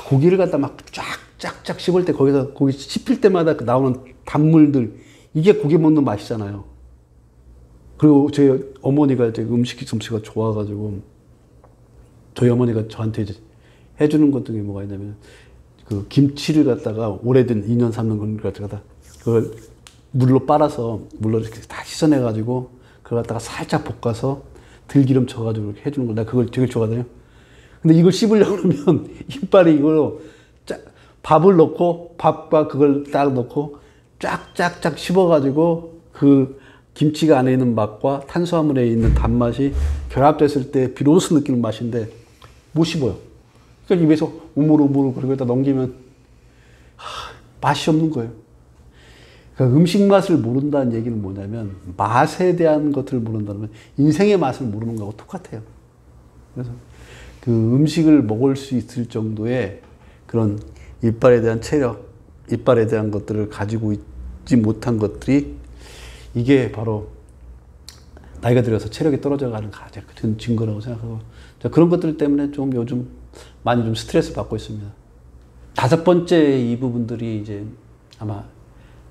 고기를 갖다 막 쫙쫙쫙 씹을 때 거기서 고기 씹힐 때마다 나오는 단물들 이게 고기 먹는 맛이잖아요. 그리고 제 어머니가 이제 음식 솜씨가 좋아가지고 저희 어머니가 저한테 이제 해주는 것 중에 뭐가 있냐면 그 김치를 갖다가 오래된 2년 3년 걸 갖다가 그걸 물로 빨아서 물로 이렇게 다 씻어내가지고 그걸 갖다가 살짝 볶아서 들기름 쳐가지고 이렇게 해주는 걸 내가 그걸 되게 좋아하거든요. 근데 이걸 씹으려고 그러면 이빨에 이걸로 밥을 넣고 밥과 그걸 딱 넣고 쫙쫙쫙 씹어가지고 그 김치가 안에 있는 맛과 탄수화물에 있는 단맛이 결합됐을 때 비로소 느끼는 맛인데 못 씹어요. 그러니까 입에서 우물우물 그리고 일단 넘기면 맛이 없는 거예요. 그러니까 음식 맛을 모른다는 얘기는 뭐냐면 맛에 대한 것들을 모른다면 인생의 맛을 모르는 거하고 똑같아요. 그래서 그 음식을 먹을 수 있을 정도의 그런 이빨에 대한 체력, 이빨에 대한 것들을 가지고 있지 못한 것들이 이게 바로 나이가 들어서 체력이 떨어져가는 가장 큰 증거라고 생각하고 그런 것들 때문에 좀 요즘 많이 좀 스트레스 받고 있습니다. 5번째 이 부분들이 이제 아마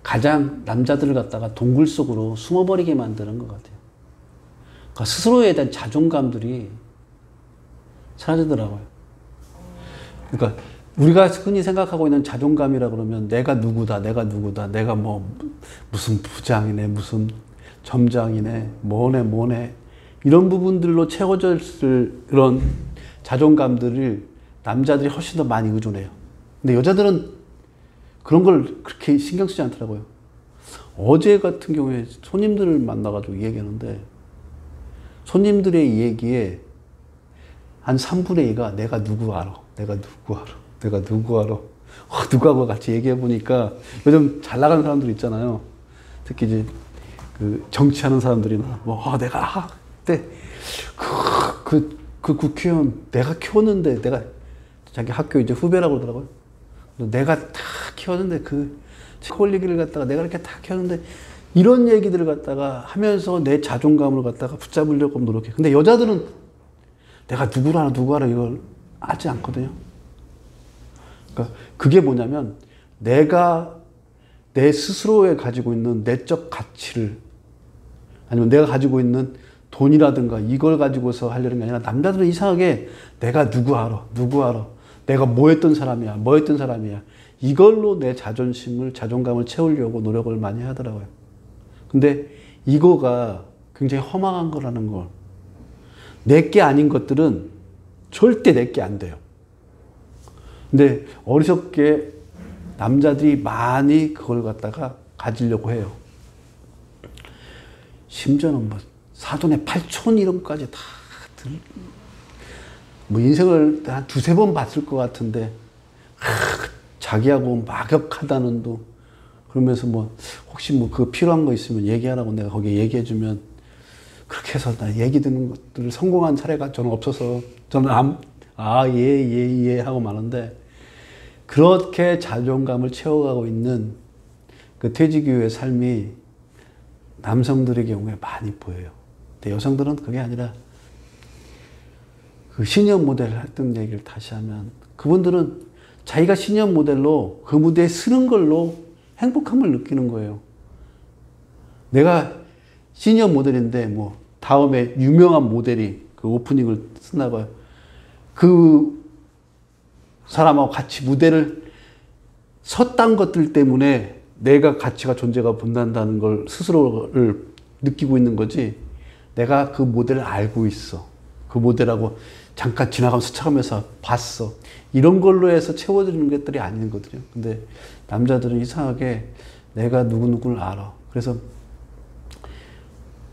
가장 남자들을 갖다가 동굴 속으로 숨어버리게 만드는 것 같아요. 그러니까 스스로에 대한 자존감들이 사라지더라고요. 그러니까 우리가 흔히 생각하고 있는 자존감이라 그러면 내가 누구다, 내가 뭐 무슨 부장이네, 무슨 점장이네, 뭐네 이런 부분들로 채워져 있을 그런 자존감들을 남자들이 훨씬 더 많이 의존해요. 근데 여자들은 그런 걸 그렇게 신경 쓰지 않더라고요. 어제 같은 경우에 손님들을 만나가지고 얘기하는데 손님들의 얘기에 한 3분의 2가 내가 누구 알아. 누구하고 같이 얘기해보니까 요즘 잘 나가는 사람들 있잖아요. 특히 이제 그 정치하는 사람들이나 내가 그때 그 국회의원 내가 키웠는데 내가 자기 학교 이제 후배라고 그러더라고요. 내가 다 키웠는데 그 콜리기를 갖다가 내가 이렇게 다 키웠는데 이런 얘기들을 갖다가 하면서 내 자존감을 갖다가 붙잡으려고 노력해. 근데 여자들은 내가 누구 알아 이걸 하지 않거든요. 그러니까 그게 뭐냐면 내가 내 스스로에 가지고 있는 내적 가치를 아니면 내가 가지고 있는 돈이라든가 이걸 가지고서 하려는 게 아니라 남자들은 이상하게 내가 누구 알아. 내가 뭐 했던 사람이야. 이걸로 내 자존감을 채우려고 노력을 많이 하더라고요. 근데 이거가 굉장히 허망한 거라는 걸. 내게 아닌 것들은 절대 내게 안 돼요. 근데 어리석게 남자들이 많이 그걸 갖다가 가지려고 해요. 심지어는 뭐 사돈의 팔촌 이름까지 다 뭐 인생을 한 두세 번 봤을 것 같은데 자기하고 막역하다는 도 그러면서 뭐 혹시 뭐 그 필요한 거 있으면 얘기하라고 내가 거기에 얘기해주면 그렇게 해서 나 얘기 듣는 것들을 성공한 사례가 저는 없어서 저는 예 하고 마는데 그렇게 자존감을 채워가고 있는 그 퇴직 이후의 삶이 남성들의 경우에 많이 보여요. 근데 여성들은 그게 아니라 그 시니어 모델 했던 얘기를 다시 하면 그분들은 자기가 시니어 모델로 그 무대에 서는 걸로 행복함을 느끼는 거예요. 내가 시니어 모델인데 뭐 다음에 유명한 모델이 그 오프닝을 쓰나 봐요. 그 사람하고 같이 무대를 섰던 것들 때문에 내가 가치가 존재가 본다는 걸 스스로를 느끼고 있는 거지 내가 그 모델을 알고 있어. 그 모델하고 잠깐 지나가면서 스쳐가면서 봤어. 이런 걸로 해서 채워지는 것들이 아니거든요. 근데 남자들은 이상하게 내가 누구누구를 알아. 그래서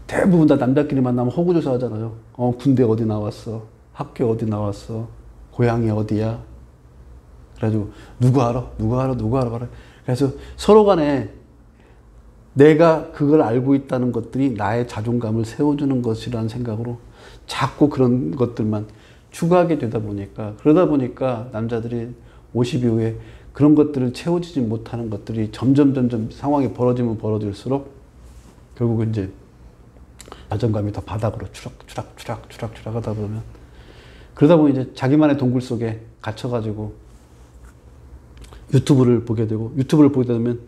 대부분 다 남자끼리 만나면 호구조사 하잖아요. 군대 어디 나왔어? 학교 어디 나왔어? 고향이 어디야? 그래가지고 누구 알아? 누구 알아? 누구 알아? 그래서 서로 간에 내가 그걸 알고 있다는 것들이 나의 자존감을 세워주는 것이라는 생각으로 자꾸 그런 것들만 추구하게 되다 보니까 그러다 보니까 남자들이 50 이후에 그런 것들을 채워지지 못하는 것들이 점점 상황이 벌어지면 벌어질수록 결국은 이제 자존감이 더 바닥으로 추락 하다 보면 그러다 보면 이제 자기만의 동굴 속에 갇혀가지고 유튜브를 보게 되고 유튜브를 보게 되면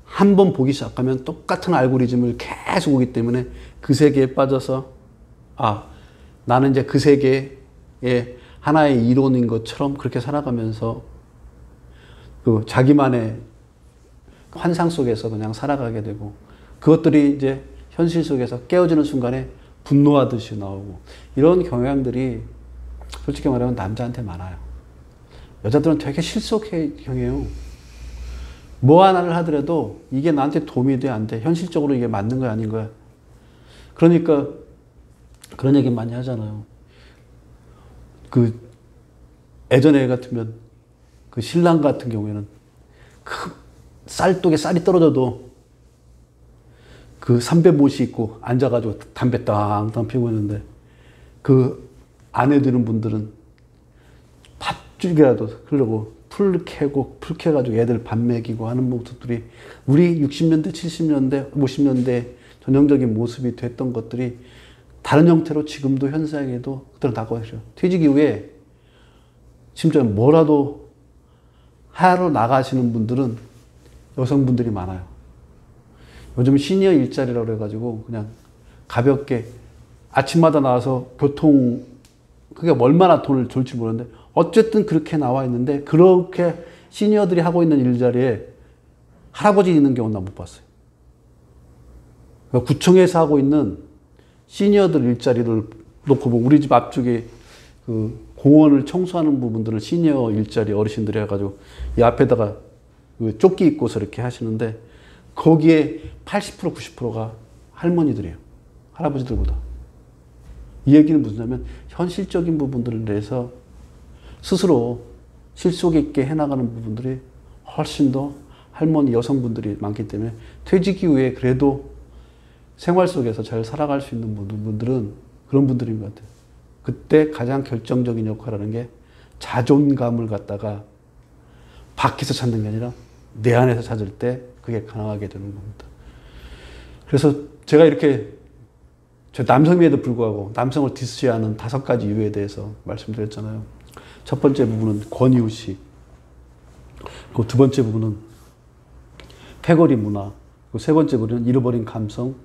한 번 보기 시작하면 똑같은 알고리즘을 계속 오기 때문에 그 세계에 빠져서 나는 이제 그 세계의 하나의 이론인 것처럼 그렇게 살아가면서 그 자기만의 환상 속에서 그냥 살아가게 되고 그것들이 이제 현실 속에서 깨어지는 순간에 분노하듯이 나오고 이런 경향들이 솔직히 말하면 남자한테 많아요. 여자들은 되게 실속형이에요. 뭐 하나를 하더라도 이게 나한테 도움이 돼, 안 돼? 현실적으로 이게 맞는 거야, 아닌 거야? 그러니까 그런 얘기 많이 하잖아요. 그 예전에 같으면 그 신랑 같은 경우에는 그 쌀독에 쌀이 떨어져도 그 삼배못이 있고 앉아가지고 담배 땅땅 피우고 있는데 그 아내 되는 분들은 팥줄기라도 흐르고 풀 캐가지고 애들 밥 먹이고 하는 모습들이 우리 60년대, 70년대, 50년대 전형적인 모습이 됐던 것들이 다른 형태로 지금도 현상에도 그대로 나고 있어요. 퇴직 이후에 심지어 뭐라도 하러 나가시는 분들은 여성분들이 많아요. 요즘 시니어 일자리라고 그래가지고 그냥 가볍게 아침마다 나와서 그게 얼마나 돈을 줄지 모르는데 어쨌든 그렇게 나와 있는데 그렇게 시니어들이 하고 있는 일자리에 할아버지 있는 경우는 난 못 봤어요. 그러니까 구청에서 하고 있는 시니어들 일자리를 놓고 보면 우리 집 앞쪽에 그 공원을 청소하는 부분들을 시니어 일자리 어르신들이 해가지고 이 앞에다가 그 조끼 입고서 이렇게 하시는데 거기에 80% 90%가 할머니들이에요. 할아버지들보다. 이 얘기는 무슨냐면 현실적인 부분들을 내서 스스로 실속 있게 해나가는 부분들이 훨씬 더 할머니 여성분들이 많기 때문에 퇴직 이후에 그래도 생활 속에서 잘 살아갈 수 있는 분들은 그런 분들인 것 같아요. 그때 가장 결정적인 역할을 하는 게 자존감을 갖다가 밖에서 찾는 게 아니라 내 안에서 찾을 때 그게 가능하게 되는 겁니다. 그래서 제가 이렇게 남성임에도 불구하고 남성을 디스하는 5가지 이유에 대해서 말씀드렸잖아요. 첫 번째 부분은 권위의식, 그리고 두 번째 부분은 패거리 문화, 그리고 세 번째 부분은 잃어버린 감성,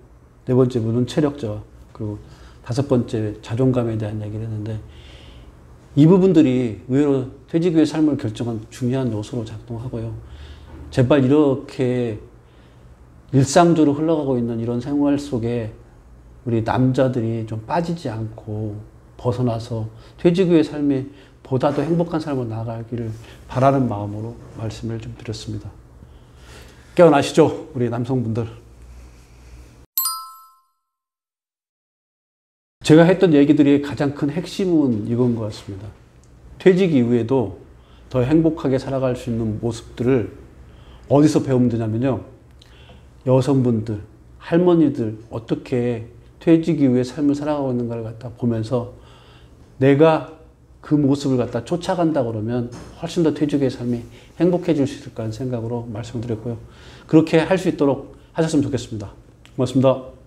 네 번째 부분은 체력저하, 그리고 5번째 자존감에 대한 얘기를 했는데 이 부분들이 의외로 퇴직 후의 삶을 결정한 중요한 요소로 작동하고요. 제발 이렇게 일상적으로 흘러가고 있는 이런 생활 속에 우리 남자들이 좀 빠지지 않고 벗어나서 퇴직 후의 삶에 보다 더 행복한 삶으로 나아가기를 바라는 마음으로 말씀을 좀 드렸습니다. 깨어나시죠, 우리 남성분들. 제가 했던 얘기들이 가장 큰 핵심은 이건 것 같습니다. 퇴직 이후에도 더 행복하게 살아갈 수 있는 모습들을 어디서 배우면 되냐면요. 여성분들, 할머니들 어떻게 퇴직 이후에 삶을 살아가고 있는가를 갖다 보면서 내가 그 모습을 갖다 쫓아간다 그러면 훨씬 더 퇴직의 삶이 행복해질 수 있을 거라는 생각으로 말씀을 드렸고요. 그렇게 할 수 있도록 하셨으면 좋겠습니다. 고맙습니다.